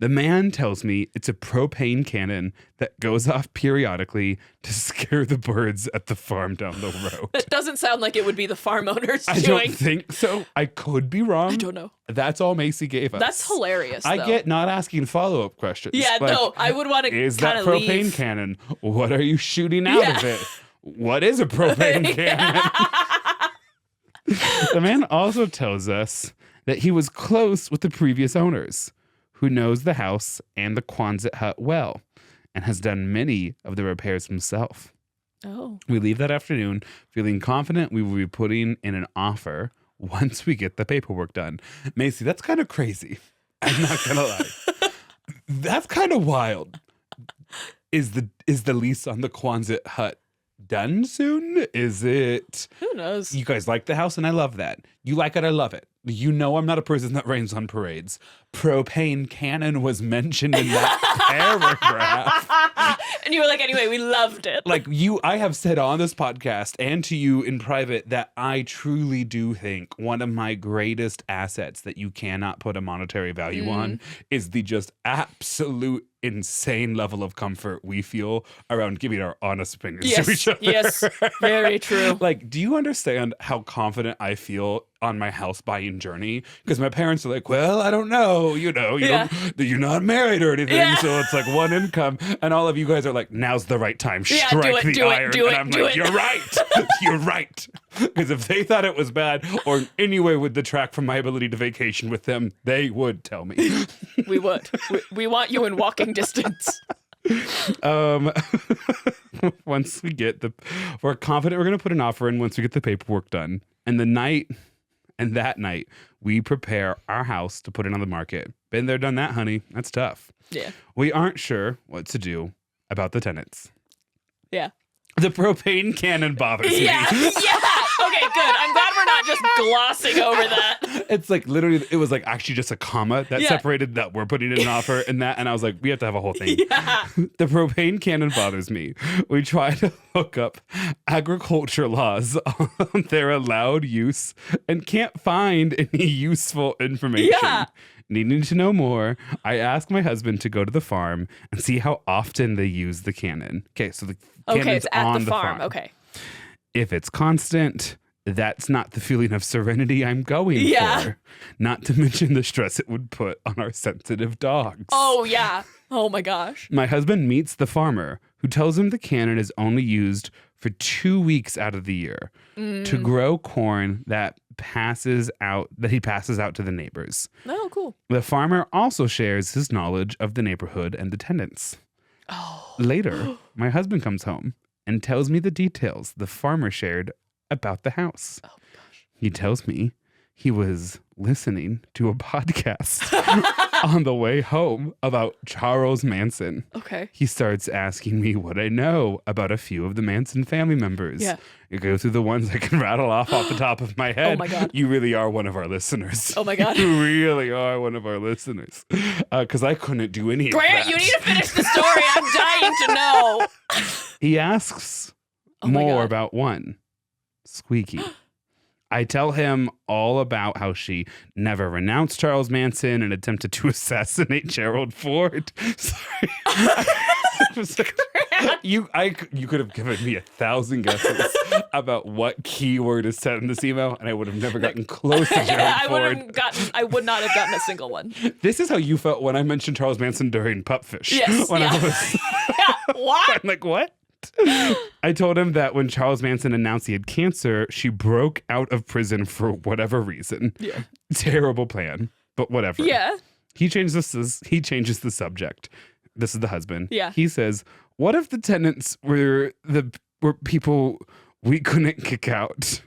The man tells me it's a propane cannon that goes off periodically to scare the birds at the farm down the road. That doesn't sound like it would be the farm owners doing. I don't think so. I could be wrong. I don't know. That's all Macy gave us. That's hilarious, I get not asking follow-up questions. Yeah, like, no, I would want to is that propane leave. Cannon? What are you shooting out of it? What is a propane cannon? The man also tells us that he was close with the previous owners, who knows the house and the Quonset hut well, and has done many of the repairs himself. Oh. We leave that afternoon feeling confident we will be putting in an offer once we get the paperwork done. Macy, that's kind of crazy. I'm not gonna lie. That's kind of wild. Is the lease on the Quonset hut done soon? Is it? Who knows? You guys like the house, and I love that. You like it, I love it. You know I'm not a person that rains on parades. Propane-cannon was mentioned in that paragraph. And you were like, anyway, we loved it. Like I have said on this podcast and to you in private that I truly do think one of my greatest assets that you cannot put a monetary value on is the just absolute insane level of comfort we feel around giving our honest opinions to each other. Yes, very true. Like, do you understand how confident I feel on my house buying journey? Because my parents are like, well, I don't know, you're not married or anything, so it's like one income, and all of you guys are like, now's the right time, strike the iron, and I'm like, you're right, you're right. Because if they thought it was bad or in any way would detract from my ability to vacation with them, they would tell me. We would. We want you in walking distance. Once we get we're confident we're going to put an offer in once we get the paperwork done. And that night, we prepare our house to put it on the market. Been there, done that, honey. That's tough. Yeah. We aren't sure what to do about the tenants. Yeah. The propane cannon bothers me. Yeah. Okay, good. I'm glad we're not just glossing over that. It's like literally, it was like actually just a comma that separated that we're putting in an offer and that. And I was like, we have to have a whole thing. Yeah. The propane cannon bothers me. We try to look up agriculture laws on their allowed use and can't find any useful information. Yeah. Needing to know more, I ask my husband to go to the farm and see how often they use the cannon. Okay, so the cannon's it's at on the farm. Okay. If it's constant, that's not the feeling of serenity I'm going for. Not to mention the stress it would put on our sensitive dogs. Oh, yeah. Oh, my gosh. My husband meets the farmer who tells him the cannon is only used for 2 weeks out of the year to grow corn that he passes out to the neighbors. Oh, cool. The farmer also shares his knowledge of the neighborhood and the tenants. Oh. Later, my husband comes home and tells me the details the farmer shared about the house. Oh my gosh. He tells me he was listening to a podcast on the way home about Charles Manson. Okay. He starts asking me what I know about a few of the Manson family members. Yeah. You go through the ones I can rattle off the top of my head. Oh my God. You really are one of our listeners. Oh my God. You really are one of our listeners. Because I couldn't do any of that. Grant, you need to finish the story. I'm dying to know. He asks my more God. about one, Squeaky. I tell him all about how she never renounced Charles Manson and attempted to assassinate Gerald Ford. Sorry. You could have given me 1,000 guesses about what keyword is said in this email, and I would have never gotten close to Gerald Ford. I would not have gotten a single one. This is how you felt when I mentioned Charles Manson during Pupfish. Yes. When I was What? I'm like, what? I told him that when Charles Manson announced he had cancer, she broke out of prison for whatever reason. Yeah. Terrible plan, but whatever. Yeah. He changes the subject. This is the husband. Yeah. He says, "What if the tenants were people we couldn't kick out?"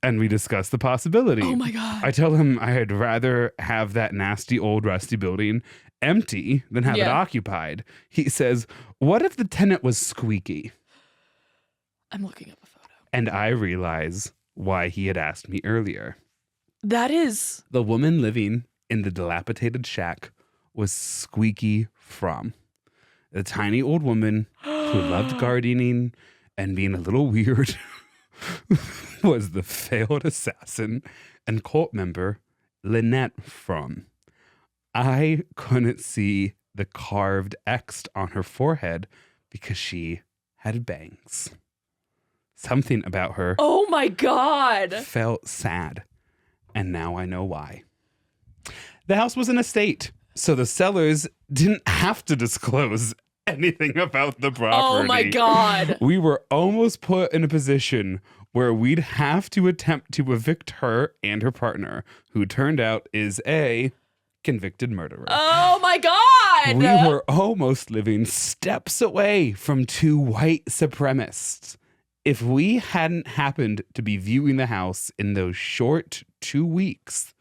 And we discuss the possibility. Oh my God. I tell him I'd rather have that nasty old rusty building empty than have it occupied. He says, "What if the tenant was Squeaky?" I'm looking up a photo. And I realize why he had asked me earlier. That is... The woman living in the dilapidated shack was Squeaky Fromm, the tiny old woman who loved gardening and being a little weird, was the failed assassin and cult member Lynette Fromm. I couldn't see the carved X on her forehead because she had bangs. Something about her Oh my God. felt sad, and now I know why. The house was an estate, so the sellers didn't have to disclose anything about the property. Oh my God. We were almost put in a position where we'd have to attempt to evict her and her partner, who turned out is a convicted murderer. Oh my God. We were almost living steps away from two white supremacists. if we hadn't happened to be viewing the house in those short 2 weeks,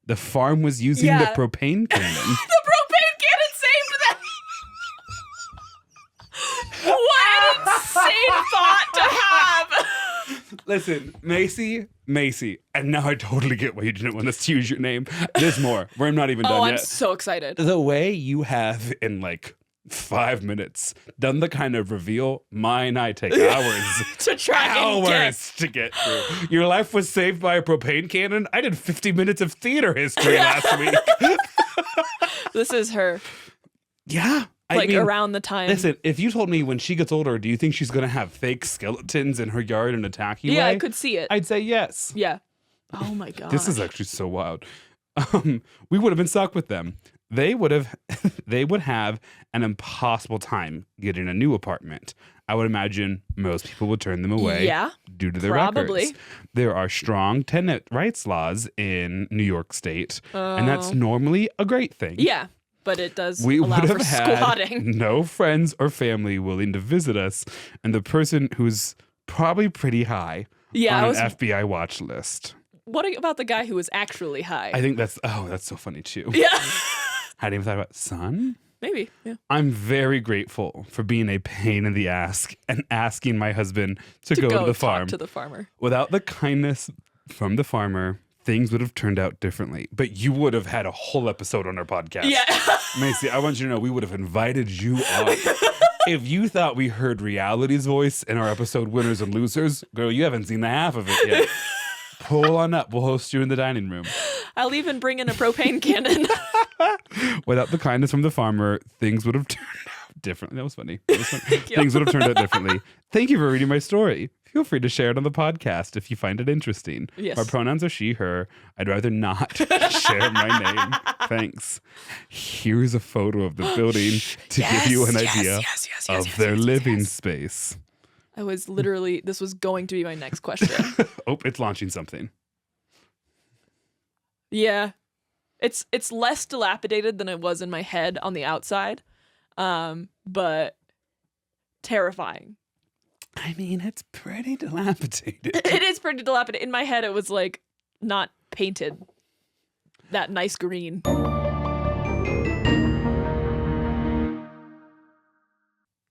the farm was using the propane cannon. The propane cannon saved them. What an insane thought to have. Listen, Macy, and now I totally get why you didn't want us to use your name. There's more. We're not even done yet. I'm so excited. The way you have in like 5 minutes done the kind of reveal mine I take hours to try and to get through. Your life was saved by a propane cannon. I did 50 minutes of theater history last week. This is her. Yeah. I mean, around the time. Listen, if you told me when she gets older, do you think she's going to have fake skeletons in her yard and attack you? Yeah, I could see it. I'd say yes. Yeah. Oh my God. This is actually so wild. We would have been stuck with them. They would have an impossible time getting a new apartment. I would imagine most people would turn them away due to their records. There are strong tenant rights laws in New York State, and that's normally a great thing. Yeah, but it does we allow would for have had squatting. No friends or family willing to visit us, and the person who's probably pretty high on an FBI watch list. What about the guy who was actually high? I think that's so funny too. Yeah. Hadn't even thought about son. Maybe, yeah. I'm very grateful for being a pain in the ass and asking my husband to go to the farm. Talk to the farmer. Without the kindness from the farmer, things would have turned out differently. But you would have had a whole episode on our podcast. Yeah. Macy, I want you to know we would have invited you on. If you thought we heard reality's voice in our episode Winners and Losers, girl, you haven't seen the half of it yet. Pull on up. We'll host you in the dining room. I'll even bring in a propane cannon. Without the kindness from the farmer, things would have turned out differently. That was funny. Things would have turned out differently. Thank you for reading my story. Feel free to share it on the podcast if you find it interesting. Yes. My pronouns are she, her. I'd rather not share my name. Thanks. Here's a photo of the building to give you an idea of their living space. This was going to be my next question. Oh, it's launching something. Yeah. It's less dilapidated than it was in my head on the outside, but terrifying. I mean, it's pretty dilapidated. It is pretty dilapidated. In my head, it was like not painted that nice green.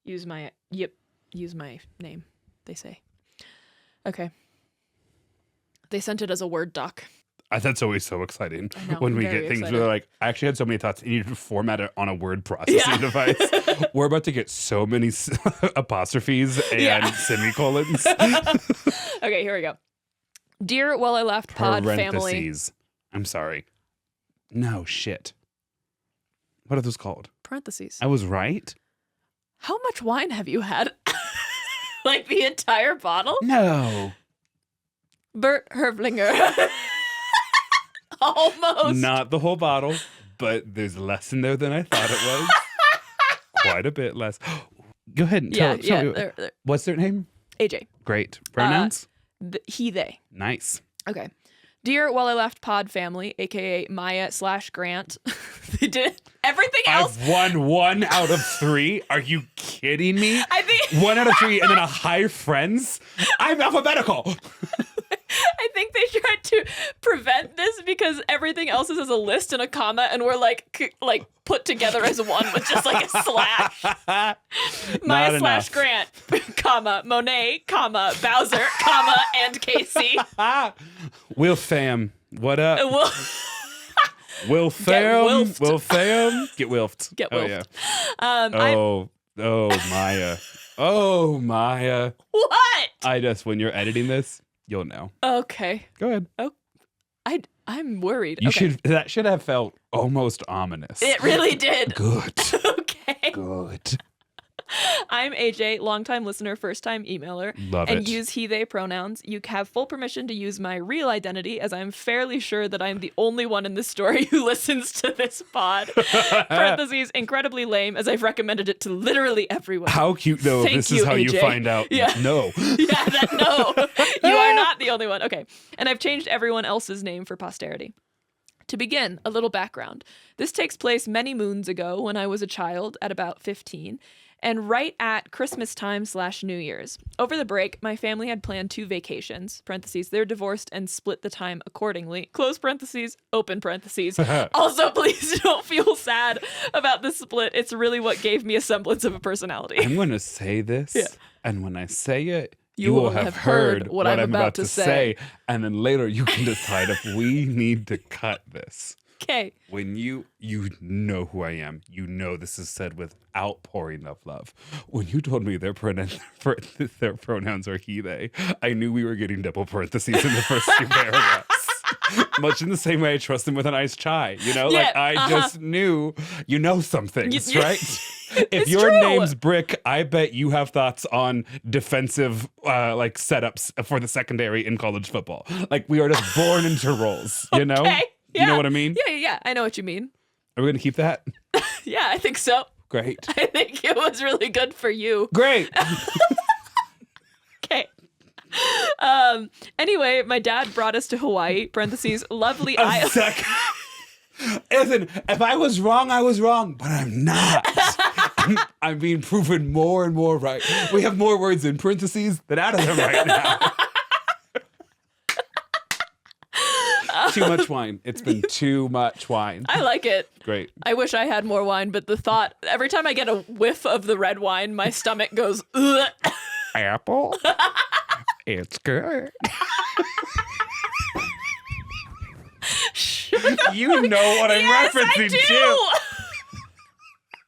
Use my name, they say. Okay. They sent it as a Word doc. That's always so exciting when we get things where they're like, I actually had so many thoughts, you need to format it on a word processing device. We're about to get so many apostrophes and semicolons. Okay, here we go. Dear Well I Left Pod family. I'm sorry. No, shit. What are those called? Parentheses. I was right. How much wine have you had? Like the entire bottle? No. Bert Herblinger. Almost. Not the whole bottle, but there's less in there than I thought it was. Quite a bit less. Go ahead and tell me. What's their name? AJ. Great. Pronouns? He, they. Nice. Okay. Dear Well I Left Pod family, aka Maia/Grant. They did everything else. I've won 1 out of 3. Are you kidding me? I think 1 out of 3 and then a high friends? I'm alphabetical. I think they tried to prevent this because everything else is as a list and a comma, and we're like put together as one with just like a slash. Maia/Grant, comma, Monet, comma, Bowser, comma, and Casey. Will fam, what up? Will fam, get wilfed. Get wilfed. Oh, yeah. Oh, Maia. Oh, Maia. What? When you're editing this, you'll know. Okay. Go ahead. Oh, I'm worried. That should have felt almost ominous. It really did. Good. Okay. Good. I'm AJ, longtime listener, first-time emailer. Love it. And use he, they pronouns. You have full permission to use my real identity, as I'm fairly sure that I'm the only one in this story who listens to this pod. Parentheses, incredibly lame, as I've recommended it to literally everyone. How cute, though. Thank this you, is how AJ. you find out. Yeah. No. No. You are not the only one. Okay. And I've changed everyone else's name for posterity. To begin, a little background. This takes place many moons ago when I was a child at about 15, and right at Christmas time / New Year's. Over the break, my family had planned 2 vacations, parentheses, they're divorced and split the time accordingly, close parentheses, open parentheses. Also, please don't feel sad about the split. It's really what gave me a semblance of a personality. I'm going to say this, and when I say it, you will have heard what I'm about to say. And then later you can decide if we need to cut this. Okay. When you know who I am, you know this is said with outpouring of love. When you told me their pronouns are he, they, I knew we were getting double parentheses in the first 2 paragraphs. Much in the same way I trust them with an iced chai. You know, like I just knew you know some things, right? If your name's Brick, I bet you have thoughts on defensive like setups for the secondary in college football. Like we are just born into roles, you know? Okay. You know what I mean? Yeah. I know what you mean. Are we going to keep that? Yeah, I think so. Great. I think it was really good for you. Great. Okay. Anyway, my dad brought us to Hawaii, parentheses, lovely island. Listen, if I was wrong, I was wrong, but I'm not. I'm being proven more and more right. We have more words in parentheses than out of them right now. Too much wine. It's been too much wine. I like it. Great. I wish I had more wine, but the thought, every time I get a whiff of the red wine, my stomach goes, ugh. Apple? It's good. You know what I'm referencing to.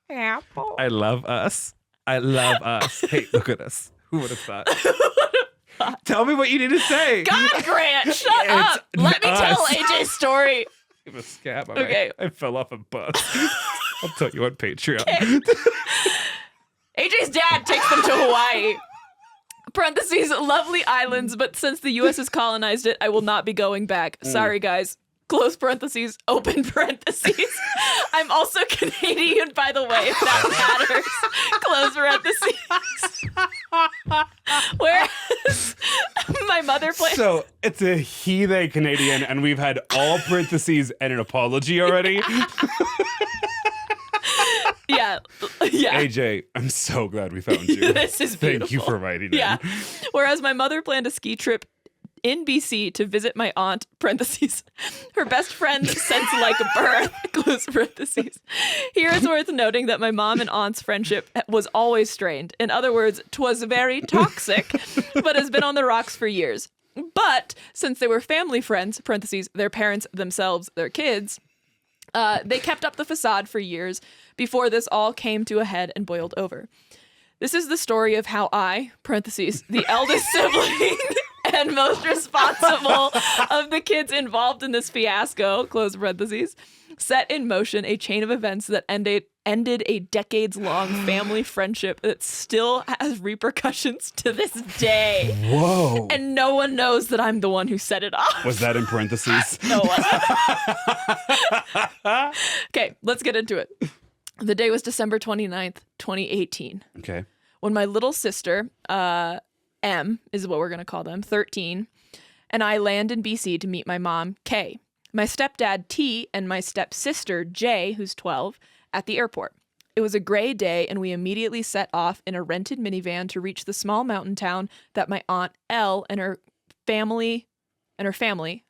Apple. I love us. Hey, look at us. Who would have thought? Tell me what you need to say. God, Grant, shut up. Let me tell AJ's story. I have a scab on Okay. I fell off a bus. I'll tell you on Patreon. Okay. AJ's dad takes them to Hawaii. Parentheses, lovely islands, but since the U.S. has colonized it, I will not be going back. Sorry, guys. Close parentheses, open parentheses. I'm also Canadian, by the way, if that matters. Close parentheses. Whereas my mother plays. So it's a he, they Canadian, and we've had all parentheses and an apology already. Yeah. AJ, I'm so glad we found you. This is beautiful. Thank you for writing Yeah. in. Whereas my mother planned a ski trip in BC to visit my aunt, parentheses, her best friend since like birth, close parentheses. Here it's worth noting that my mom and aunt's friendship was always strained. In other words, 'twas very toxic, but has been on the rocks for years. But since they were family friends, parentheses, their parents themselves, their kids, they kept up the facade for years before this all came to a head and boiled over. This is the story of how I, parentheses, the eldest sibling and most responsible of the kids involved in this fiasco, close parentheses, set in motion a chain of events that ended a decades-long family friendship that still has repercussions to this day. Whoa. And no one knows that I'm the one who set it off. Was that in parentheses? No, it wasn't. Okay, let's get into it. The day was December 29th, 2018. Okay. When my little sister, M is what we're going to call them, 13, and I land in BC to meet my mom, K, my stepdad, T, and my stepsister, J, who's 12, at the airport. It was a gray day, and we immediately set off in a rented minivan to reach the small mountain town that my aunt, L, and her family,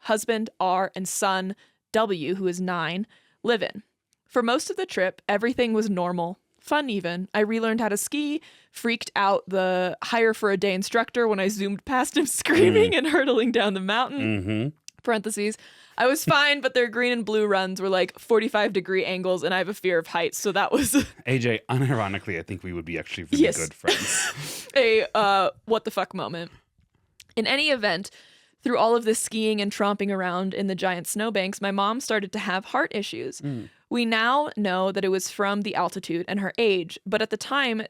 husband, R, and son, W, who is 9, live in. For most of the trip, everything was normal. Fun even. I relearned how to ski, freaked out the hire for a day instructor when I zoomed past him screaming and hurtling down the mountain. Parentheses. I was fine, but their green and blue runs were like 45-degree angles, and I have a fear of heights, so that was... AJ, unironically, I think we would be actually really good friends. A what the fuck moment. In any event, through all of this skiing and tromping around in the giant snowbanks, my mom started to have heart issues. We now know that it was from the altitude and her age, but at the time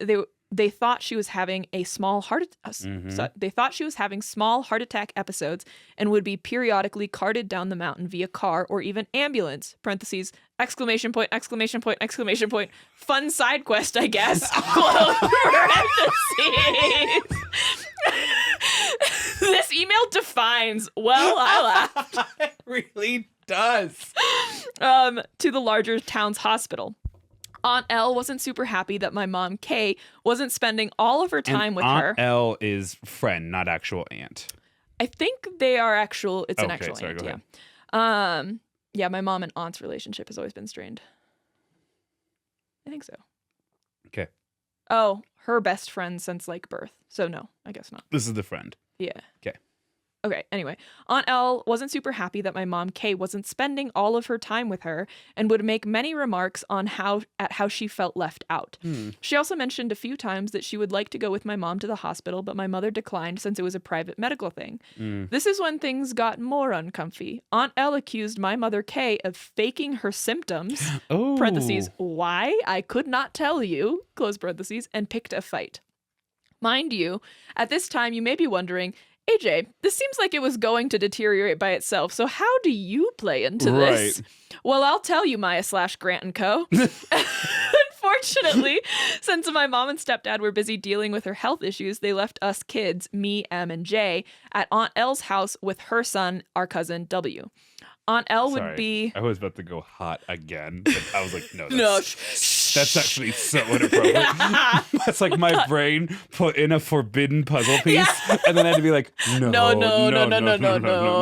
they thought she was having a small heart they thought she was having small heart attack episodes and would be periodically carted down the mountain via car or even ambulance. Parentheses, exclamation point, exclamation point, exclamation point. Fun side quest, I guess. Close parentheses. This email defines lines. Well, I laughed. It really does. To the larger town's hospital. Aunt L wasn't super happy that my mom, Kay, wasn't spending all of her time with her. Aunt L is friend, not actual aunt. I think they are actual. It's an Okay, actual sorry, aunt. go ahead. Yeah. Yeah. My mom and aunt's relationship has always been strained. I think so. Okay. Oh, her best friend since like birth. So no, I guess not. This is the friend. Yeah. Okay. Okay, anyway, Aunt Elle wasn't super happy that my mom, Kay, wasn't spending all of her time with her and would make many remarks on how she felt left out. She also mentioned a few times that she would like to go with my mom to the hospital, but my mother declined since it was a private medical thing. This is when things got more uncomfy. Aunt Elle accused my mother, Kay, of faking her symptoms, Oh. parentheses, why, I could not tell you, close parentheses, and picked a fight. Mind you, at this time you may be wondering, AJ, this seems like it was going to deteriorate by itself, so how do you play into this? Right. Well, I'll tell you, Maia / Grant and Co. Unfortunately, since my mom and stepdad were busy dealing with her health issues, they left us kids, me, M, and J, at Aunt Elle's house with her son, our cousin, W. Aunt Elle would be... I was about to go hot again, but I was like, no, No, that's actually so inappropriate. That's like my brain put in a forbidden puzzle piece, and then I had to be like, no.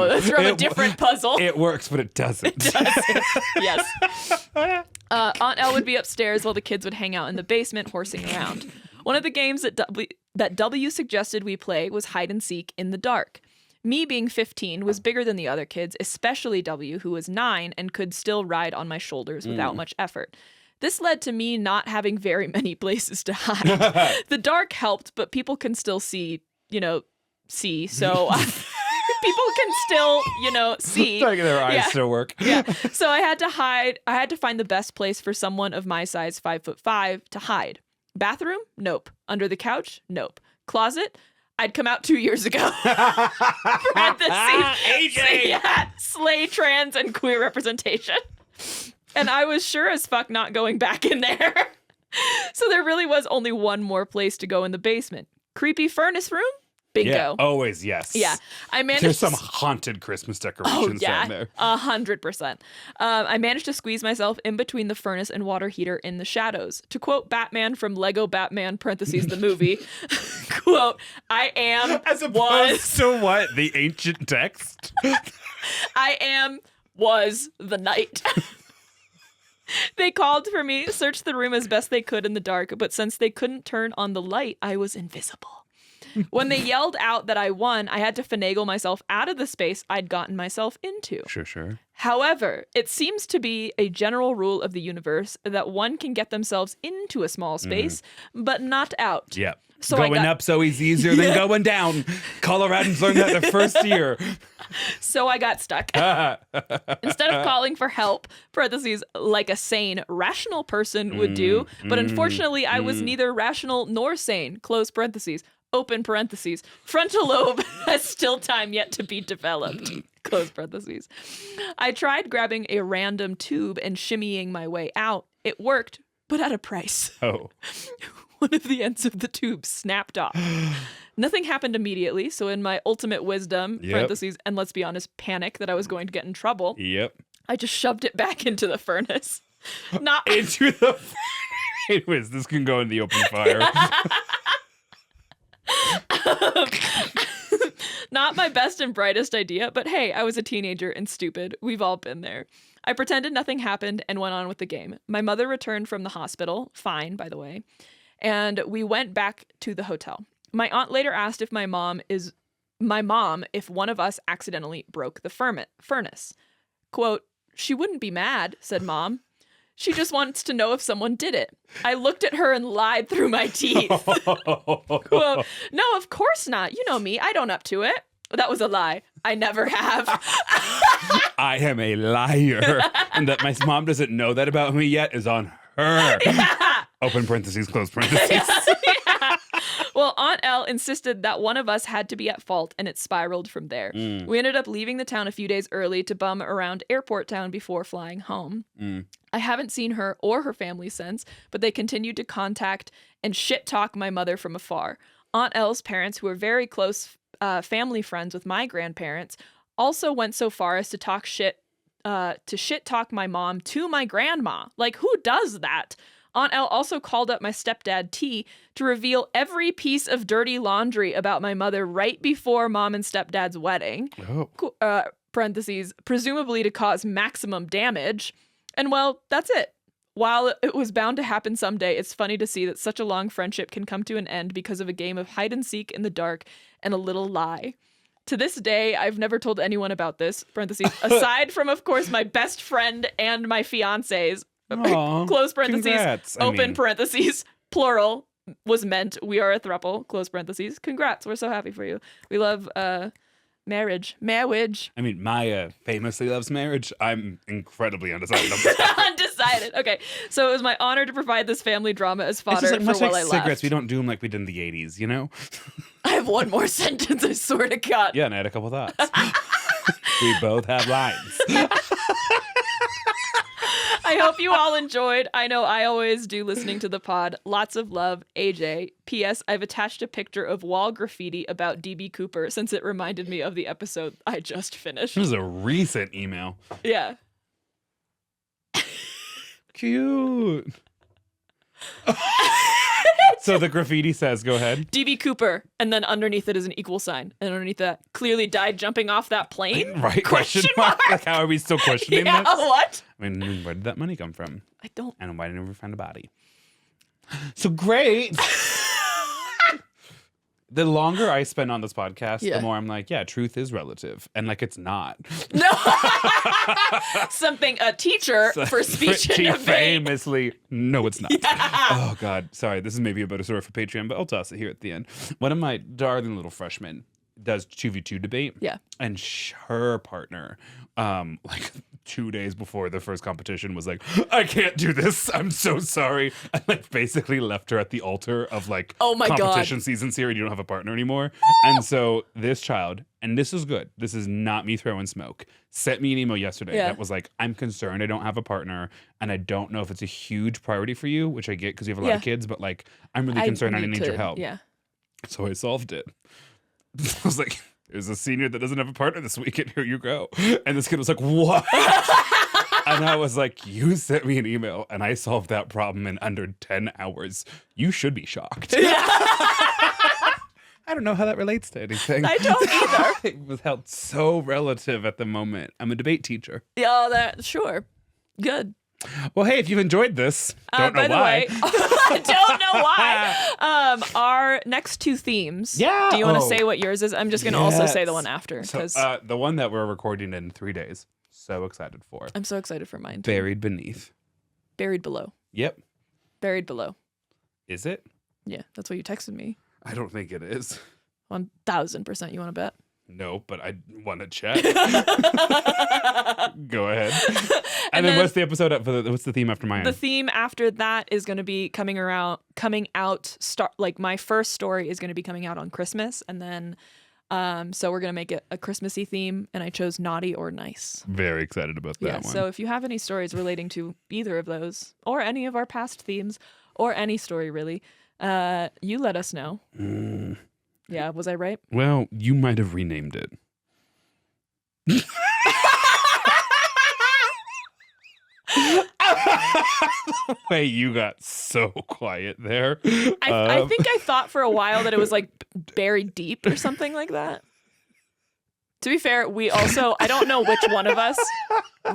That's from a different puzzle. It works, but it doesn't. Yes. Aunt Elle would be upstairs while the kids would hang out in the basement horsing around. One of the games that W suggested we play was hide and seek in the dark. Me being 15 was bigger than the other kids, especially W, who was 9 and could still ride on my shoulders without much effort. This led to me not having very many places to hide. The dark helped, but people can still see. So people can still, see. Like their eyes still work. Yeah. So I had to hide. I had to find the best place for someone of my size, 5'5", to hide. Bathroom? Nope. Under the couch? Nope. Closet? I'd come out 2 years ago. AJ! Yeah, slay, trans, and queer representation. And I was sure as fuck not going back in there. So there really was only one more place to go in the basement. Creepy furnace room? Bingo. Yeah, always, yes. Yeah. I managed There's some haunted Christmas decorations down there. 100%. I managed to squeeze myself in between the furnace and water heater in the shadows. To quote Batman from Lego Batman, parentheses, the movie, quote, I am, As opposed to what? The ancient text? I am, was the night. They called for me, searched the room as best they could in the dark, but since they couldn't turn on the light, I was invisible. When they yelled out that I won, I had to finagle myself out of the space I'd gotten myself into. Sure. However, it seems to be a general rule of the universe that one can get themselves into a small space, but not out. Yeah. So going up so is easier than going down. Coloradans learned that the first year. So I got stuck. Instead of calling for help, parentheses, like a sane, rational person would do, but unfortunately I was neither rational nor sane, close parentheses. Open parentheses. Frontal lobe has still time yet to be developed. Close parentheses. I tried grabbing a random tube and shimmying my way out. It worked, but at a price. Oh. One of the ends of the tube snapped off. Nothing happened immediately, so in my ultimate wisdom, parentheses, and let's be honest, panic that I was going to get in trouble, Yep. I just shoved it back into the furnace. Not Into the... Anyways, this can go in the open fire. Not my best and brightest idea, but hey, I was a teenager and stupid. We've all been there. I pretended nothing happened and went on with the game. My mother returned from the hospital, fine, by the way, and we went back to the hotel. My aunt later asked if if one of us accidentally broke the furnace. Quote, she wouldn't be mad, said Mom. She just wants to know if someone did it. I looked at her and lied through my teeth. Quote, no, of course not. You know me. I don't up to it. That was a lie. I never have. I am a liar. And that my mom doesn't know that about me yet is on her. Yeah. Open parentheses, close parentheses. Yeah. Well, Aunt Elle insisted that one of us had to be at fault, and it spiraled from there. We ended up leaving the town a few days early to bum around Airport Town before flying home. I haven't seen her or her family since, but they continued to contact and shit-talk my mother from afar. Aunt Elle's parents, who were very close family friends with my grandparents also went so far as to talk shit, to shit talk my mom to my grandma. Like, who does that? Aunt Elle also called up my stepdad T to reveal every piece of dirty laundry about my mother right before mom and stepdad's wedding. Oh. Parentheses, presumably to cause maximum damage. And well, that's it. While it was bound to happen someday, it's funny to see that such a long friendship can come to an end because of a game of hide and seek in the dark and a little lie. To this day, I've never told anyone about this, parentheses, aside from, of course, my best friend and my fiancés, Aw, close parentheses, congrats. open parentheses, plural, was meant, we are a throuple, close parentheses. Congrats, we're so happy for you. We love marriage. I mean, Maia famously loves marriage. I'm incredibly undecided. Undecided. Okay, so it was my honor to provide this family drama as It's fodder just like, for much while like I cigarettes, left. we don't do them like we did in the 80s, you know? I have one more sentence, I swear to God. Yeah, and I had a couple thoughts. We both have lines. I hope you all enjoyed. I know I always do listening to the pod. Lots of love, AJ. P.S. I've attached a picture of wall graffiti about DB Cooper since it reminded me of the episode I just finished. This is a recent email. Yeah. Cute. So the graffiti says, go ahead. DB Cooper, and then underneath it is an equal sign. And underneath that, clearly died jumping off that plane? Right? Question mark? Like, how are we still questioning Yeah, this? what? I mean, where did that money come from? I don't. And why didn't we find a body? So great. The longer I spend on this podcast, the more I'm like, yeah, truth is relative. And like, it's not. No. Something a teacher for speech and She debate. famously, no, it's not. Yeah. Oh, God. Sorry. This is maybe a better story for Patreon, but I'll toss it here at the end. One of my darling little freshmen does 2v2 debate. Yeah. And her partner, like 2 days before the first competition was like, I can't do this. I'm so sorry. I like basically left her at the altar of like, oh my competition God. season's here and you don't have a partner anymore. And so this child, and this is good. This is not me throwing smoke. Sent me an email yesterday that was like, I'm concerned I don't have a partner and I don't know if it's a huge priority for you, which I get because you have a lot of kids, but like, I'm really concerned I need your help. Yeah. So I solved it. I was like, there's a senior that doesn't have a partner this weekend. Here you go. And this kid was like, what? And I was like, you sent me an email and I solved that problem in under 10 hours. You should be shocked. Yeah. I don't know how that relates to anything. I don't either. It was held so relative at the moment. I'm a debate teacher. Yeah, that sure. Good. Well, hey, if you've enjoyed this, don't know by the why. way, I don't know why. Our next two themes. Yeah. Do you want to Oh. say what yours is? I'm just going to also say the one after. So, Because the one that we're recording in 3 days. So excited for. I'm so excited for mine. Too. Buried Beneath. Buried below. Yep. Buried below. Is it? Yeah, that's what you texted me. I don't think it is. 1000%. You want to bet? No, but I want to check. Go ahead. And then then what's the episode? What's the theme after mine? The theme after that is going to be coming out. Like my first story is going to be coming out on Christmas, and then so we're going to make it a Christmassy theme, and I chose naughty or nice. Very excited about that one. So if you have any stories relating to either of those or any of our past themes or any story really, you let us know. Yeah, was I right? Well, you might have renamed it. Way you got so quiet there. I think I thought for a while that it was like buried deep or something like that. To be fair, we also, I don't know which one of us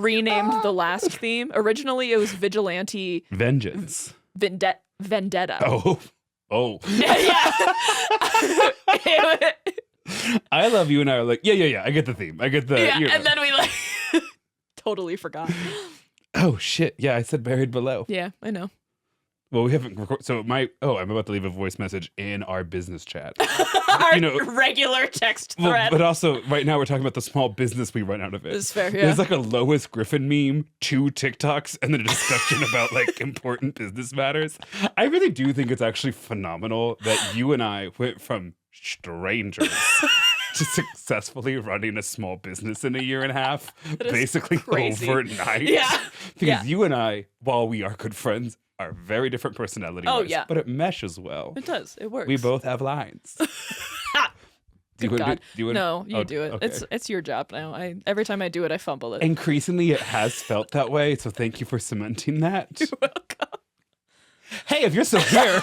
renamed the last theme. Originally, it was Vigilante Vengeance. Vendetta. Oh. Yeah. I love you and I are like, yeah. I get the theme. I get the. Yeah, you know. and then we like totally forgot. Oh shit! Yeah, I said buried below. Yeah, I know. Well, we haven't recorded. So I'm about to leave a voice message in our business chat. Our regular text thread. Well, but also, right now we're talking about the small business we run out of it. It's fair. Yeah. There's like a Lois Griffin meme, 2 TikToks, and then a discussion about like important business matters. I really do think it's actually phenomenal that you and I went from strangers to successfully running a small business in a year and a half, basically crazy. overnight. Yeah. Because you and I, while we are good friends, are very different personality-wise. Oh, yeah. But it meshes well. It does. It works. We both have lines. Do Good you God. do it? No, you Oh, do it. okay. It's your job now. Every time I do it, I fumble it. Increasingly, it has felt that way. So thank you for cementing that. You're welcome. Hey, if you're still here,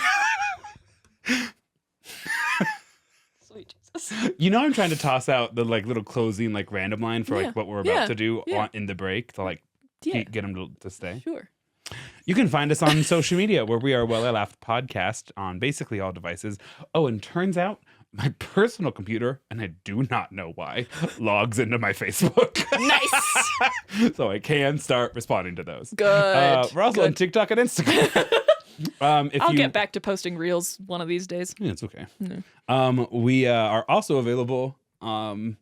Sweet Jesus. you know I'm trying to toss out the like little closing like random line for Yeah. like what we're about to do Yeah. in the break to like Yeah. get them to stay. Sure. You can find us on social media where we are Well I Laughed Podcast on basically all devices. Oh, and turns out my personal computer, and I do not know why, logs into my Facebook. Nice. So I can start responding to those. Good. We're also on Good. TikTok and Instagram. I'll get back to posting reels one of these days. Yeah, it's okay. No. We are also available on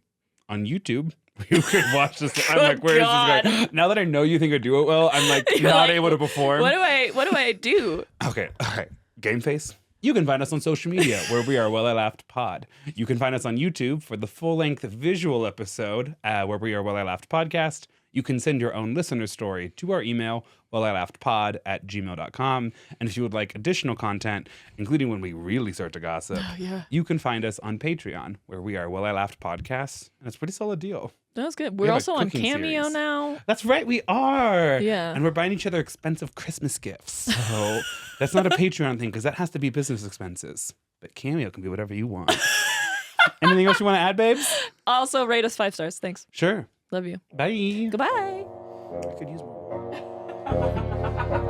YouTube. You could watch this. I'm like, where is this going? Now that I know you think I do it well, I'm like You're not like, able to perform. What do I do? Okay, all right. Game face. You can find us on social media where we are Well I Laughed Pod. You can find us on YouTube for the full-length visual episode where we are Well I Laughed Podcast. You can send your own listener story to our email, wellalaughedpod@gmail.com. And if you would like additional content, including when we really start to gossip, Yeah. you can find us on Patreon where we are Well I Laughed Podcast. And it's a pretty solid deal. That was good. We We're have a also on cooking Cameo series. now. That's right, we are. Yeah. And we're buying each other expensive Christmas gifts. So that's not a Patreon thing because that has to be business expenses. But Cameo can be whatever you want. Anything else you want to add, babes? Also, rate us 5 stars. Thanks. Sure. Love you. Bye. Goodbye. I could use more.